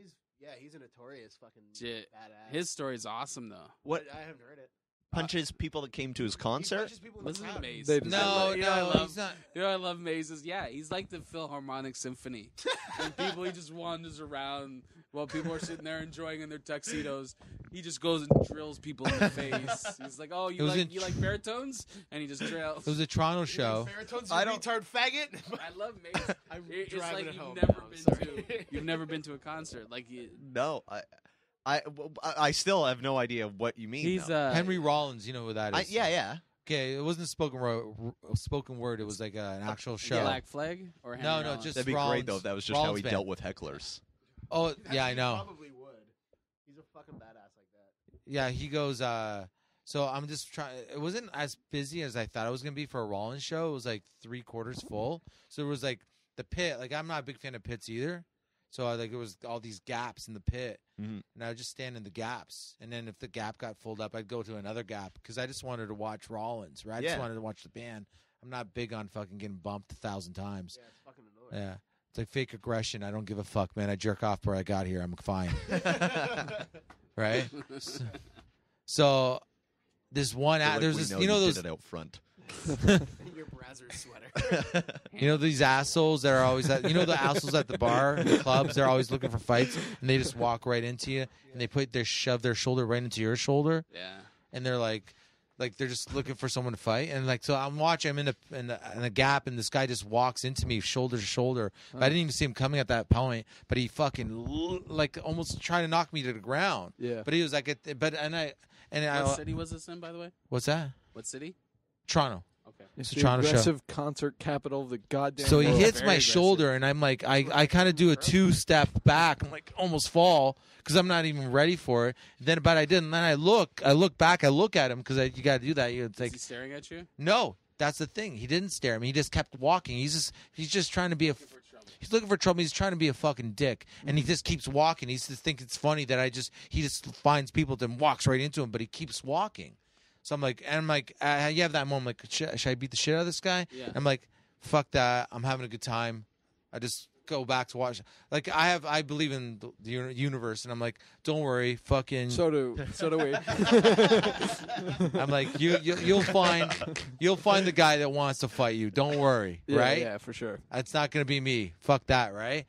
he's a notorious fucking Shit. badass. His story's awesome though. What I haven't heard it. punches people that came to his He concert? punches people in the Listen to crowd. Maze. They No, You know, I no, love- he's not. You know, I love Mazes. Yeah, he's like the Philharmonic Symphony. And people, he just wanders around while people are sitting there enjoying in their tuxedos. He just goes and drills people in the face. He's like, "Oh, It you was like in- you like baritones?" And he just drills. It was a Toronto show. Baritones, I you don't- retard faggot. I love Maze. I'm It's driving like it home you've never now, been sorry. to you've never been to a concert. Like No, I still have no idea what you mean. he's though. Henry Rollins, you know who that is? yeah. Okay, it wasn't spoken word. It was like an actual show. Black Flag or Henry No, no, Rollins? just That'd be Rollins, great though if that was just how Rollins he band. dealt with hecklers. Oh, yeah, I He know. Probably would. He's a fucking badass like that. Yeah, he goes. So I'm just trying. It wasn't as busy as I thought it was gonna be for a Rollins show. It was like 3/4 full. So it was like the pit. Like I'm not a big fan of pits either. So it was all these gaps in the pit, Mhm. and I would just stand in the gaps. And then if the gap got filled up, I'd go to another gap because I just wanted to watch Rollins. Right? I just Yeah. wanted to watch the band. I'm not big on fucking getting bumped 1,000 times. Yeah, it's fucking annoying. Yeah. It's like fake aggression. I don't give a fuck, man. I jerk off where I got here. I'm fine. Right? So this one, Feel like there's we this, know you know did those, it out front. Your Brazzers sweater. you know these assholes that are always at, you know the assholes at the bar, the clubs. They're always looking for fights, and they just walk right into you, and they shove their shoulder right into your shoulder, Yeah. and they're like they're just looking for someone to fight, and like so I'm watching, I'm in a gap, and this guy just walks into me shoulder to shoulder. But I didn't even see him coming at that point, but he fucking like almost tried to knock me to the ground. Yeah. But he was like, What city was this in, by the way? what's that? What city? Toronto. Okay. It's a the Toronto show. aggressive concert capital of the goddamn So he world. hits Very my aggressive. shoulder, and I'm like, I kind of do a 2-step back. I'm like, almost fall because I'm not even ready for it. But I didn't. Then I look back, I look at him because you got to do that. It's Is like, he staring at you? no, that's the thing. He didn't stare at me. He just kept walking. He's just trying to be he's looking for trouble. He's trying to be a fucking dick, and he just keeps walking. He just thinks it's funny that he just finds people and walks right into him, but he keeps walking. So I'm like, you have that moment, like, should I beat the shit out of this guy? Yeah. I'm like, fuck that. I'm having a good time. I just go back to watch. Like, I believe in the universe, and I'm like, don't worry, fucking. So do we. I'm like, you'll find the guy that wants to fight you. Don't worry, Yeah, right? Yeah, for sure. It's not gonna be me. Fuck that, right?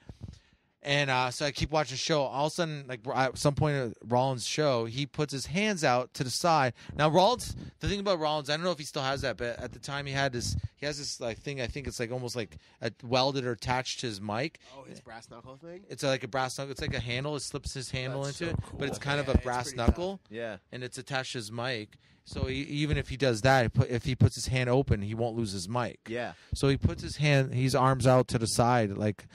And so I keep watching the show. All of a sudden, like at some point of Rollins' show, he puts his hands out to the side. Now Rollins, the thing about Rollins, I don't know if he still has that, but at the time he has this like thing. I think it's like almost like welded or attached to his mic. Oh, his brass knuckle thing. It's like a brass knuckle. It's like a handle. It slips his handle That's into so it, cool. but it's kind of Yeah, a it's brass pretty knuckle, Yeah. and it's attached to his mic. So even if he does that, if he puts his hand open, he won't lose his mic. Yeah. So he puts his arms out to the side like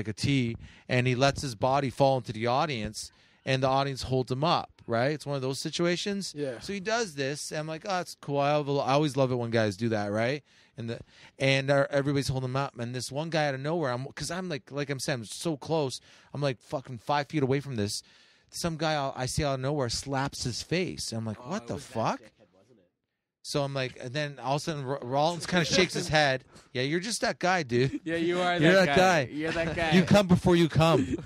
a T, and he lets his body fall into the audience, and the audience holds him up, right? It's one of those situations. Yeah. So he does this, and I'm like, oh, that's cool. I always love it when guys do that, right? And everybody's holding him up, and this one guy out of nowhere, because I'm like I'm saying, I'm so close. I'm like fucking 5 feet away from this some guy I see out of nowhere slaps his face. I'm like, what the fuck? So I'm like, and then all of a sudden Rollins kind of shakes his head. Yeah, you're just that guy, dude. Yeah, you are You're that that guy. guy. You're that guy. You come before you come.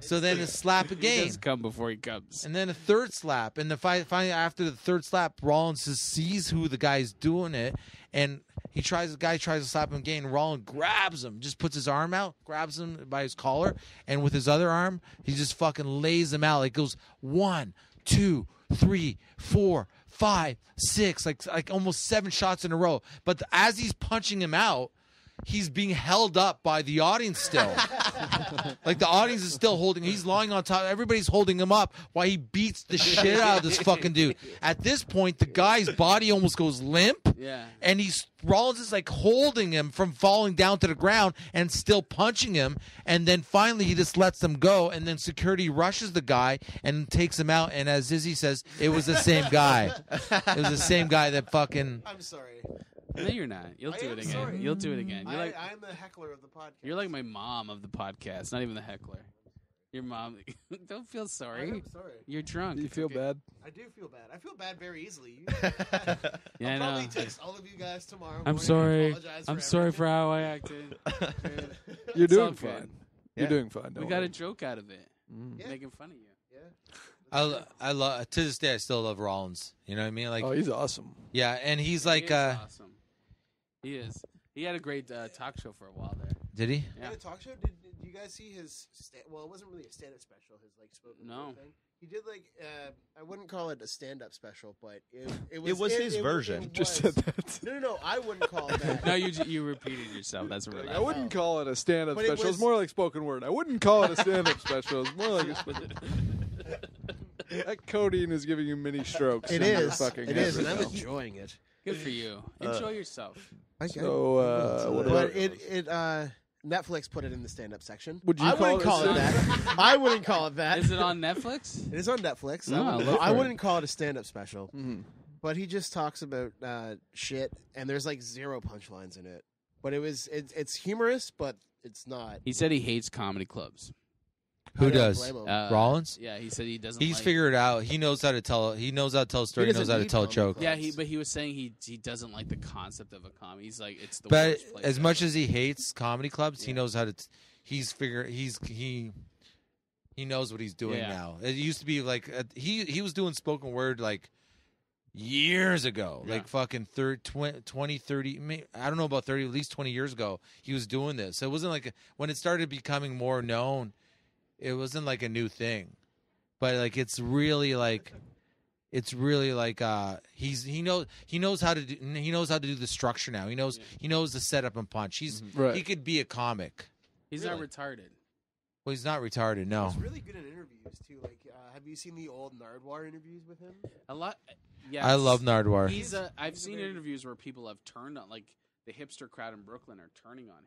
So then a slap He again. does come before he comes. And then a third slap. And finally, after the third slap, Rollins sees who the guy's doing it. And the guy tries to slap him again. Rollins grabs him, just puts his arm out, grabs him by his collar. And with his other arm, he just fucking lays him out. Like goes 1, 2, 3, 4, 5, 6, like almost 7 shots in a row. But as he's punching him out, he's being held up by the audience still. Like the audience is still holding. He's lying on top. Everybody's holding him up while he beats the shit out of this fucking dude. At this point, the guy's body almost goes limp. Yeah. And Rollins is like holding him from falling down to the ground and still punching him. And then finally he just lets them go. And then security rushes the guy and takes him out. And as Izzy says, it was the same guy. It was the same guy that fucking. I'm sorry. No, you're not. You'll I do am it again. sorry. You'll do it again. You're like I'm the heckler of the podcast. you're like my mom of the podcast, not even the heckler. Your mom. Don't feel sorry. I'm sorry. You're drunk. Do you It's feel okay. bad? I do feel bad. I feel bad very easily. Yeah, I I'll know. probably text all of you guys tomorrow. I'm morning sorry. and apologize I'm for sorry for everything. how I acted. You're It's all doing good. fine. Yeah. You're doing fine. We Don't got a worry. joke out of it, Yeah. making fun of you. Yeah. I love to this day. I still love Rollins. You know what I mean? Like, Oh, he's awesome. yeah, and he's He like, is awesome. He is. He had a great talk show for a while there. did he? He Yeah. had a talk show. Did you guys see his? Well, it wasn't really a stand-up special. His like spoken No. word thing. He did like I wouldn't call it a stand-up special, but it It was his version. It Just was. said that. No. I wouldn't call it that. No, you repeated yourself. That's really. I wouldn't call it a stand-up But it special. It's was- more like spoken word. I wouldn't call it a stand-up special. It's more like that codeine is giving you mini strokes. It in your is. fucking It head is, and right I'm now. enjoying it. Good for you. Enjoy yourself. So, what But about it Netflix put it in the stand-up section. Would you I call wouldn't it call it stand-up? that. I wouldn't call it that. Is it on Netflix? It is on Netflix. No, I, look wouldn't, for I it. wouldn't call it a stand-up special. Mhm. But he just talks about shit, and there's like 0 punchlines in it. But it's humorous, but it's not. He said he hates comedy clubs. Who I don't does? blame him. Rollins? Yeah, he said he doesn't. He's like, figured it out. He knows how to tell. He knows how to tell a story. He knows doesn't how to need tell a comedy joke. clubs. Yeah, but he was saying he doesn't like the concept of a comedy. He's like it's the But worst place as ever. much as he hates comedy clubs, he Yeah. knows how to. He knows what he's doing Yeah. now. It used to be like he was doing spoken word like years ago, Yeah. like fucking 20, 30. I don't know about 30, at least 20 years ago. He was doing this. So it wasn't like when it started becoming more known. It wasn't like a new thing, but like he knows how to do the structure now. He knows the setup and punch. Right. He could be a comic. he's Really? not retarded. Well, he's not retarded. No. He's really good in interviews too. Like, have you seen the old Nardwar interviews with him? A lot. Yeah, I love Nardwar. He's I've he's a seen very- interviews where people have turned on, like the hipster crowd in Brooklyn are turning on him.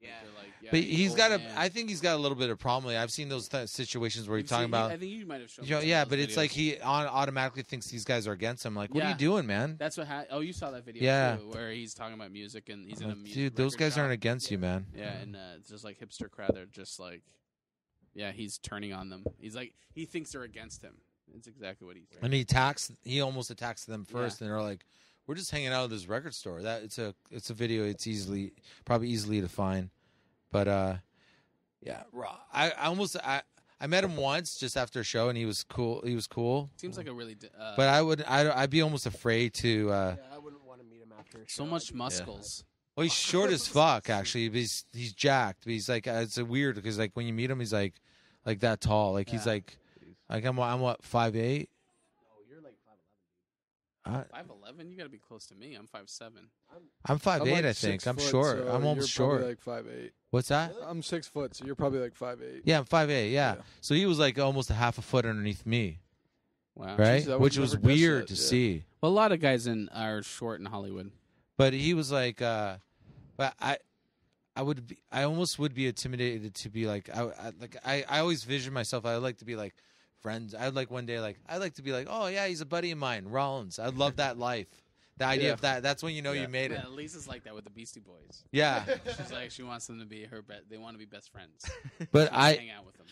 Like, Yeah. they're like, yeah, But he's he's old got man. I think he's got a little bit of problem. I've seen those situations where You've he's talking seen- about. I think you might have shown. You know, me some yeah, of but those it's like videos. he automatically thinks these guys are against him. Like, what are Yeah. you doing, man? That's what. Oh, you saw that video Yeah. too, where he's talking about music and he's in a Like, music. dude, those record guys shop. aren't against you, man. Yeah, and it's just like hipster crowd. They're just like, yeah, he's turning on them. He's like, he thinks they're against him. It's exactly what he's saying. And he almost attacks them first, and they're like, "We're just hanging out at this record store." That it's a video. It's probably easily to find, but yeah, I met him once just after a show, and he was cool. Seems like a really. But I'd be almost afraid to. Yeah, I wouldn't want to meet him after. A so show. much I'd be- muscles. Well, he's short as fuck, actually. But he's jacked. But he's like, it's a weird because like when you meet him, he's like that tall. Like he's Yeah. like I'm what 5'8". No, you're like 5'11". 5'11". You got to be close to me. I'm 5'7". I'm 5'8". I'm like I think 6 I'm foot, short. so I'm almost you're probably short. like 5'8". What's that? I'm 6 foot, so you're probably like 5'8". Yeah, I'm 5'8". Yeah. Yeah. So he was like almost a half a foot underneath me, Wow. right? Jesus, I would Which was never guess weird that, to yeah. see. Well, a lot of guys are short in Hollywood. But he was like, but I almost would be intimidated to be like, I always vision myself. I would like to be like friends. I'd like one day, like, I'd like to be like, oh yeah, he's a buddy of mine, Rollins. I'd love that life. The idea of that's when you know Yeah. you made it. Yeah, Lisa's like that with the Beastie Boys. Yeah, She's like, she wants them to be her. They want to be best friends. but She wants to hang out with them.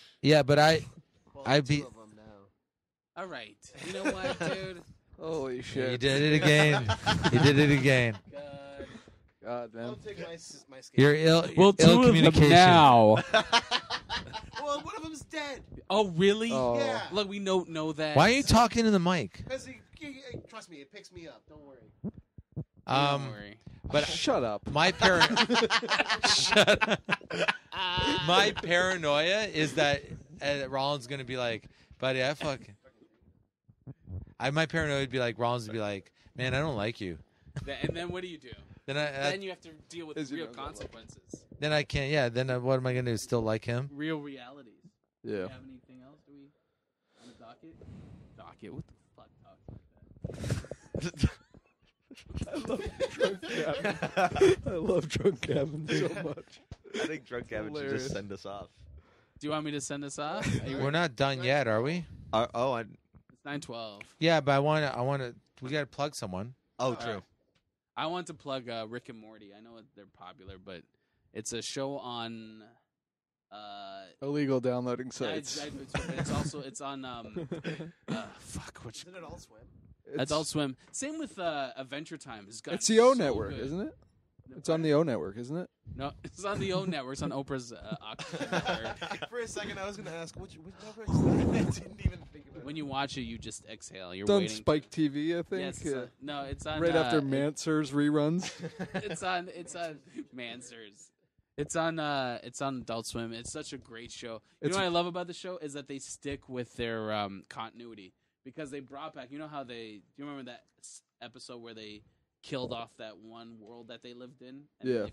Well, I'd two be- of them now. All right. You know what, dude? Holy you shit! did it again. You did it again. God. God, man. I'll take my skate. You're ill communication. now. Well, one of them's dead. Oh, really? Oh. Yeah. Look, we know that. Why are you talking to the mic? Because trust me, it picks me up. Don't worry. Don't worry. But Shut up. my my paranoia is that Rollins gonna be like, buddy, my paranoia would be like Rollins would be like, man, I don't like you. And then what do you do? Then you have to deal with Is he real not gonna love it? consequences, Then I can't. Yeah. Then what am I gonna do? Still like him? real realities. Do Yeah. you have anything else? Do we on the docket? Docket? What the fuck talks like that? I love drunk Gavin so much. I think Drunk Gavin should Hilarious. just send us off. Do you want me to send us off? Are you We're not done yet, are we? It's 9:12. Yeah, but I want to. We got to plug someone. True. I want to plug Rick and Morty. I know they're popular, but it's a show on. Illegal downloading It's sites. it's on fuck which Isn't it all swim? Adult Swim. Same with Adventure Time. It's the O so Network, good. isn't it? It's on the O Network, isn't it? No, it's on the O Network. It's on Oprah's Oxygen Network. For a second, I was going to ask which network is that? I didn't even think about it. When you watch it, you just exhale. You're It's on waiting. Spike TV, I think. Yes, Yeah. no, it's on Right after it- Mansur's reruns. it's on Mansers. It's on Adult Swim. It's such a great show. You know what I love about the show is that they stick with their continuity because they brought back. You know how do you remember that episode where they killed off that one world that they lived in? And Yeah.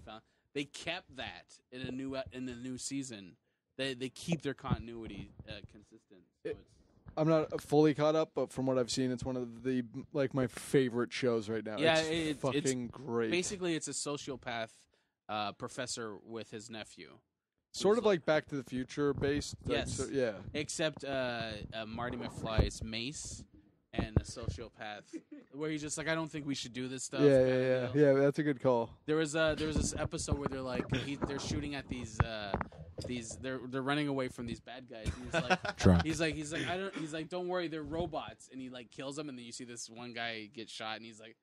They kept that in the new season. They keep their continuity consistent. So it's, I'm not fully caught up, but from what I've seen, it's one of the my favorite shows right now. Yeah, it's fucking great. basically it's a sociopath professor with his nephew. Sort of like Back to the Future based. Yes. Yeah. Except Marty McFly is Mace and a sociopath, where he's just like, I don't think we should do this stuff. Yeah, kinda yeah, deal. yeah. Yeah, that's a good call. There was this episode where they're like they're shooting at these they're running away from these bad guys. And he's like Drunk. he's like don't worry, they're robots, and he like kills them, and then you see this one guy get shot, and he's like,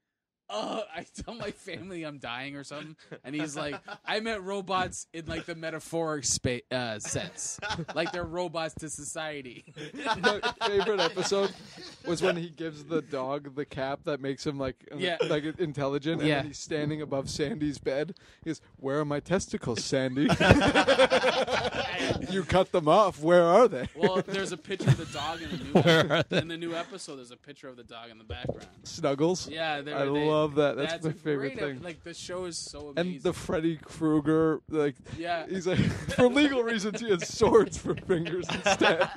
oh, I tell my family I'm dying or something, and he's like, I meant robots in like the metaphoric sense, like they're robots to society. My favorite episode was when he gives the dog the cap that makes him like intelligent, and Yeah. then he's standing above Sandy's bed. He goes, "Where are my testicles, Sandy? You cut them off. Where are they?" Well, there's a picture of the dog in the new episode. There's a picture of the dog in the background. Snuggles. Yeah, I love that. That's that's my a favorite great thing. Like the show is so amazing. And the Freddy Krueger, like, Yeah. he's like, for legal reasons, he has swords for fingers instead.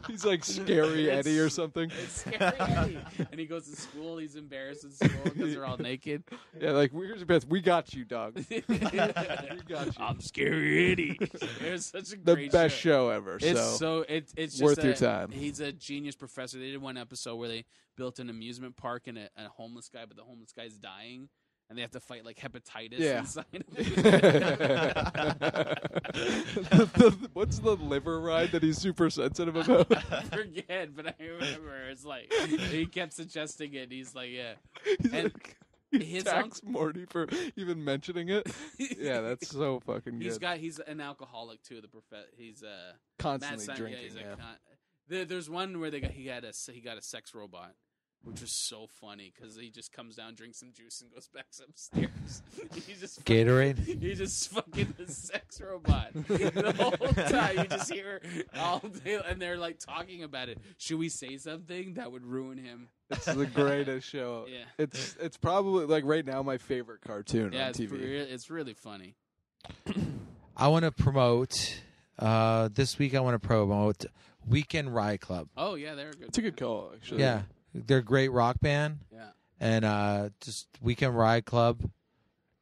He's like Scary Eddie or something. It's Scary Eddie. And he goes to school. He's embarrassed in school because they're all naked. Yeah, like, here's your best. We got you, dog. We got you. I'm Scary Eddie. It's such a The great best show. show ever. It's so it's just worth your time. He's a genius professor. They did one episode where they built an amusement park and a homeless guy, but the homeless guy's dying, and they have to fight like hepatitis Yeah. inside. What's the liver ride that he's super sensitive about? I forget, but I remember it's like he kept suggesting it. He's like, yeah. He's And like, he his attacks Morty for even mentioning it. Yeah, that's so fucking good. He's an alcoholic too. He's Constantly Matt drinking. he's Yeah. there's one where he got a sex robot, which was so funny because he just comes down, drinks some juice, and goes back upstairs. He just Gatorade? He just fucking the sex robot the whole time. You just hear all day, and they're like talking about it. Should we say something that would ruin him? It's the greatest show. Yeah. It's probably like right now my favorite cartoon Yeah, on it's TV. it's really funny. I want to promote. This week I want to promote Weekend Rye Club. Oh yeah, they're good. It's a good call, actually. Yeah, they're a great rock band, Yeah. and just Weekend Rye Club.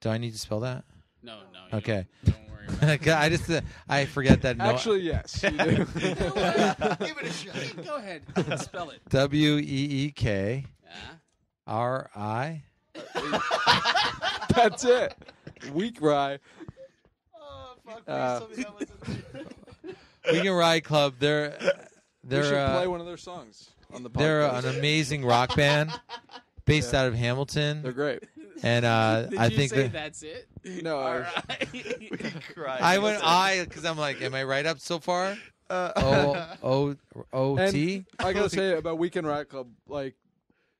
Do I need to spell that? No. You Okay. Don't worry about it. I just I forget that. Actually, yes. You do. Give it a shot. Go ahead. Spell it. WEEK Yeah. R.I. That's it. Weak Rye. Oh, fuck. Uh, Please tell me that wasn't Weekend Ride Club. We should play one of their songs on the podcast. They're an amazing rock band based out of Hamilton, They're great. and Did I you think say that that's it? No, All I- right. I went I because I'm like, am I right up so far? O-T? I gotta say about Weekend Riot Club, like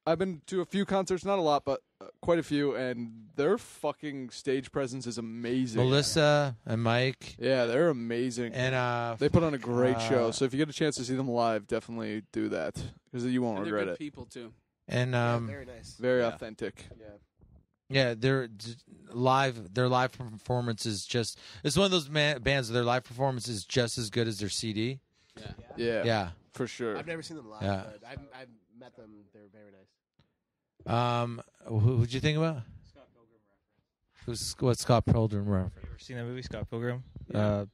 I've been to a few concerts, not a lot, but quite a few, and their fucking stage presence is amazing. Melissa and Mike Yeah, they're amazing. and They put on a great show, uh, so if you get a chance to see them live, definitely do that because you won't And they're regret good it. people too. and very nice. Very Yeah. authentic. Yeah. yeah, their live performance is just it's one of those bands. Their live performance is just as good as their CD. Yeah. Yeah, Yeah. for sure. I've never seen them live, Yeah. but I've met them. They're very nice. Who'd you think about? What's Scott Pilgrim reference? You ever seen that movie Scott Pilgrim Yeah.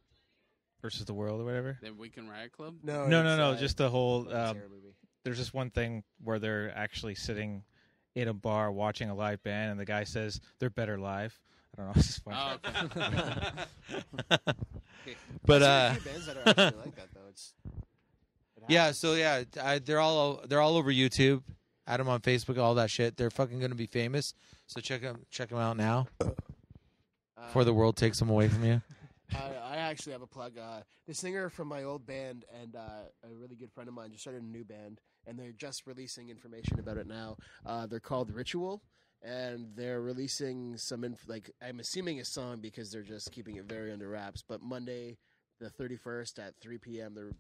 versus the World or whatever? The Weekend Riot Club. No. Just the whole. Terror movie. There's just one thing where they're actually sitting in a bar watching a live band, and the guy says they're better live. I don't know. It's just funny. Oh, okay. But There's a few bands that are actually like that though. yeah, so yeah, they're all over YouTube. Add them on Facebook, all that shit. They're fucking gonna be famous. So check them out now before the world takes them away from you. I actually have a plug. The singer from my old band and a really good friend of mine just started a new band, and they're just releasing information about it now. They're called Ritual, and they're releasing some I'm assuming a song because they're just keeping it very under wraps. But Monday, the 31st at 3 p.m., they're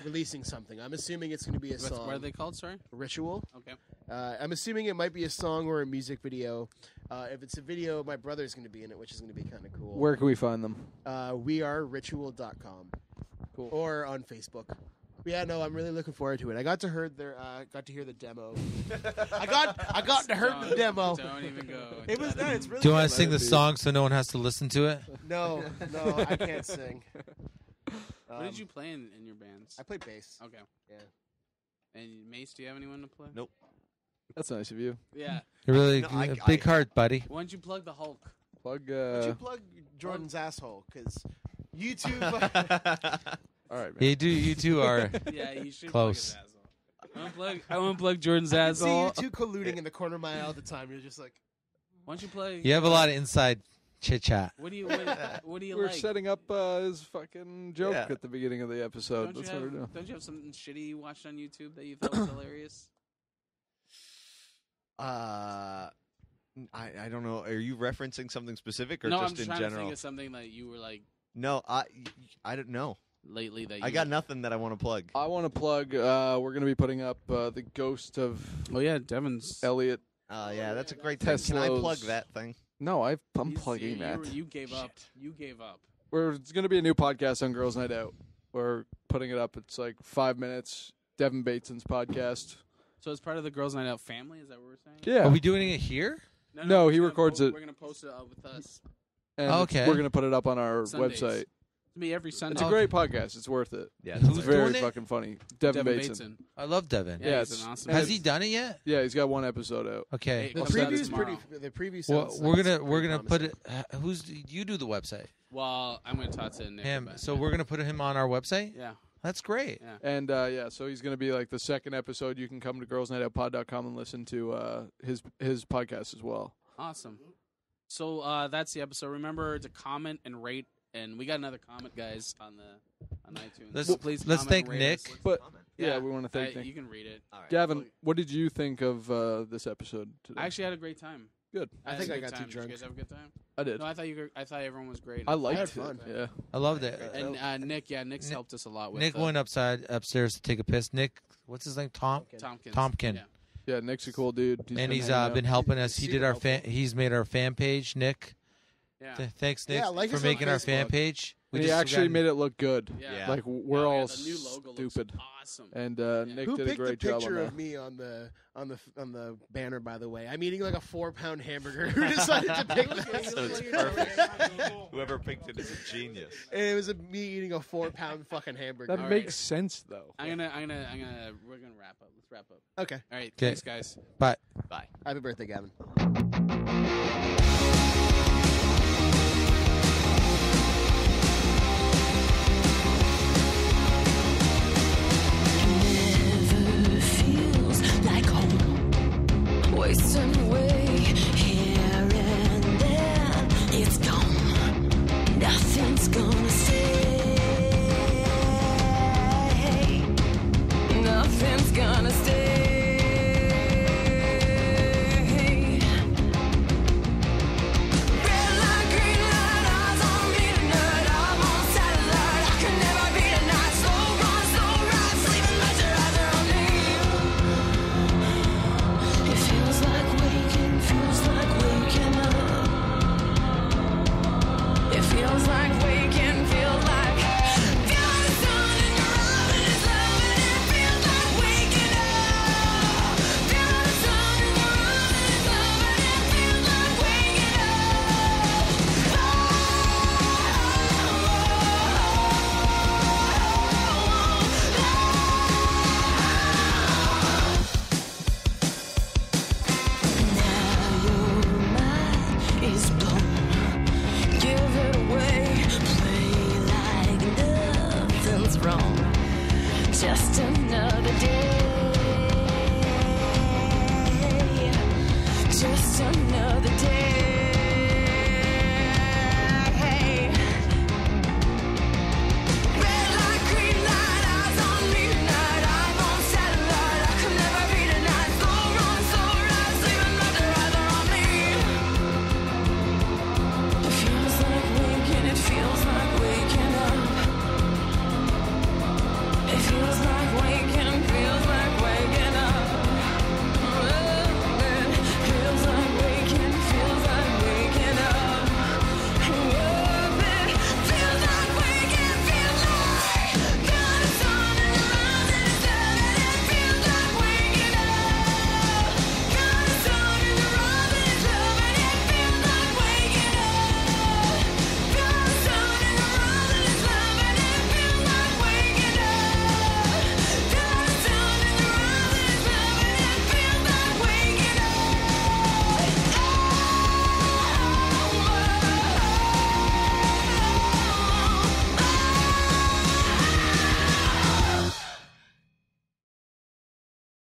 releasing something. I'm assuming it's going to be a song. What are they called? Sorry. Ritual. Okay. I'm assuming it might be a song or a music video. If it's a video, my brother's going to be in it, which is going to be kind of cool. Where can we find them? We are ritual.com. Cool. Or on Facebook. But yeah, no, I'm really looking forward to it. I got to hear the demo. I got to hear the demo. Don't even go. It was nice. It's really Do you want good. to sing the song so no one has to listen to it? No, I can't sing. What did you play in your bands? I played bass. Okay. Yeah. And Mace, do you have anyone to play? Nope. That's nice of you. Yeah. You're really No, I- big heart, buddy. Why don't you plug the Hulk? Plug. Why don't you plug Jordan's asshole? Because YouTube. All right, man. You two are. Yeah, you should Close. plug his asshole. I want to plug Jordan's I can see you asshole. two colluding in the corner of my eye all the time. You're just like, Why don't you play? You have a lot of inside chit chat. What do you We're like? setting up his fucking joke Yeah. at the beginning of the episode. That's what we're doing. Don't you have something shitty you watched on YouTube that you thought was hilarious? I don't know. Are you referencing something specific or No, I'm just in trying to general? think of something that you were like No, I don't know. lately that you I got nothing that I want to plug. I want to plug. We're going to be putting up the Ghost of Oh yeah, Devin's. Elliot. Yeah, that's a great thing. Can I Tesla's- plug that thing? No, I'm He's- plugging you, that. You gave up. You gave up. It's going to be a new podcast on Girls Night Out. We're putting it up. It's like 5 minutes. Devin Bateson's podcast. So it's part of the Girls Night Out family. Is that what we're saying? Yeah. Are we doing it here? No, we're he just gonna records it. We're gonna post it with us. And Okay. we're going to put it up on our Sundays. website. It's me every Sunday. It's a great podcast. It's worth it. Yeah. It's Who's very doing it? fucking funny. Devin Bateson. Bateson. I love Devin. Yeah, Yeah, he's it's- an awesome. Has and he done it yet? Yeah, he's got one episode out. Okay. Hey, the Comes out preview's tomorrow. pretty. The preview Well, sounds. we're gonna pretty put it. promising. Who's you do the website? Well, I'm gonna talk to Nick. Him. about it. So we're gonna put him on our website. Yeah. That's great. Yeah. And so he's going to be like the second episode. You can come to girlsnightoutpod.com and listen to his podcast as well. Awesome. So that's the episode. Remember to comment and rate, and we got another comment, guys, on iTunes. Let's- So please let's comment and thank rate Nick. us. But yeah, we want to thank You can read it. All right. Gavin. What did you think of this episode today? I actually had a great time. Good. I had think a I good got too time. Did drunk. you guys have a good time? I did. No, I thought everyone was great. I liked had it. fun. Yeah. I loved it. And Nick's helped us a lot with Nick went upstairs to take a piss. Nick, what's his name? Tompkins. Tompkin. Yeah. Yeah, Nick's a cool dude. And he's hanging out. been helping us. He Super did our helpful. He's made our fan page. Nick, Yeah. thanks Nick Yeah, like for us on making our fan Facebook. page. And he actually made it look good. Yeah. Like we're Yeah, all the new logo stupid. Looks awesome. And Nick Who did a picked the great job on picture that. of me on the banner? By the way, I'm eating like a 4-pound hamburger. Who decided to pick that? So it's perfect. Whoever picked it is a genius. And it was me eating a 4-pound fucking hamburger. That All makes right. sense though. We're gonna wrap up. Let's wrap up. Okay. All right. Okay. Thanks, guys. But Bye. Happy birthday, Gavin. Never feels like home. Wasting away here and there. It's gone. Nothing's gonna stay.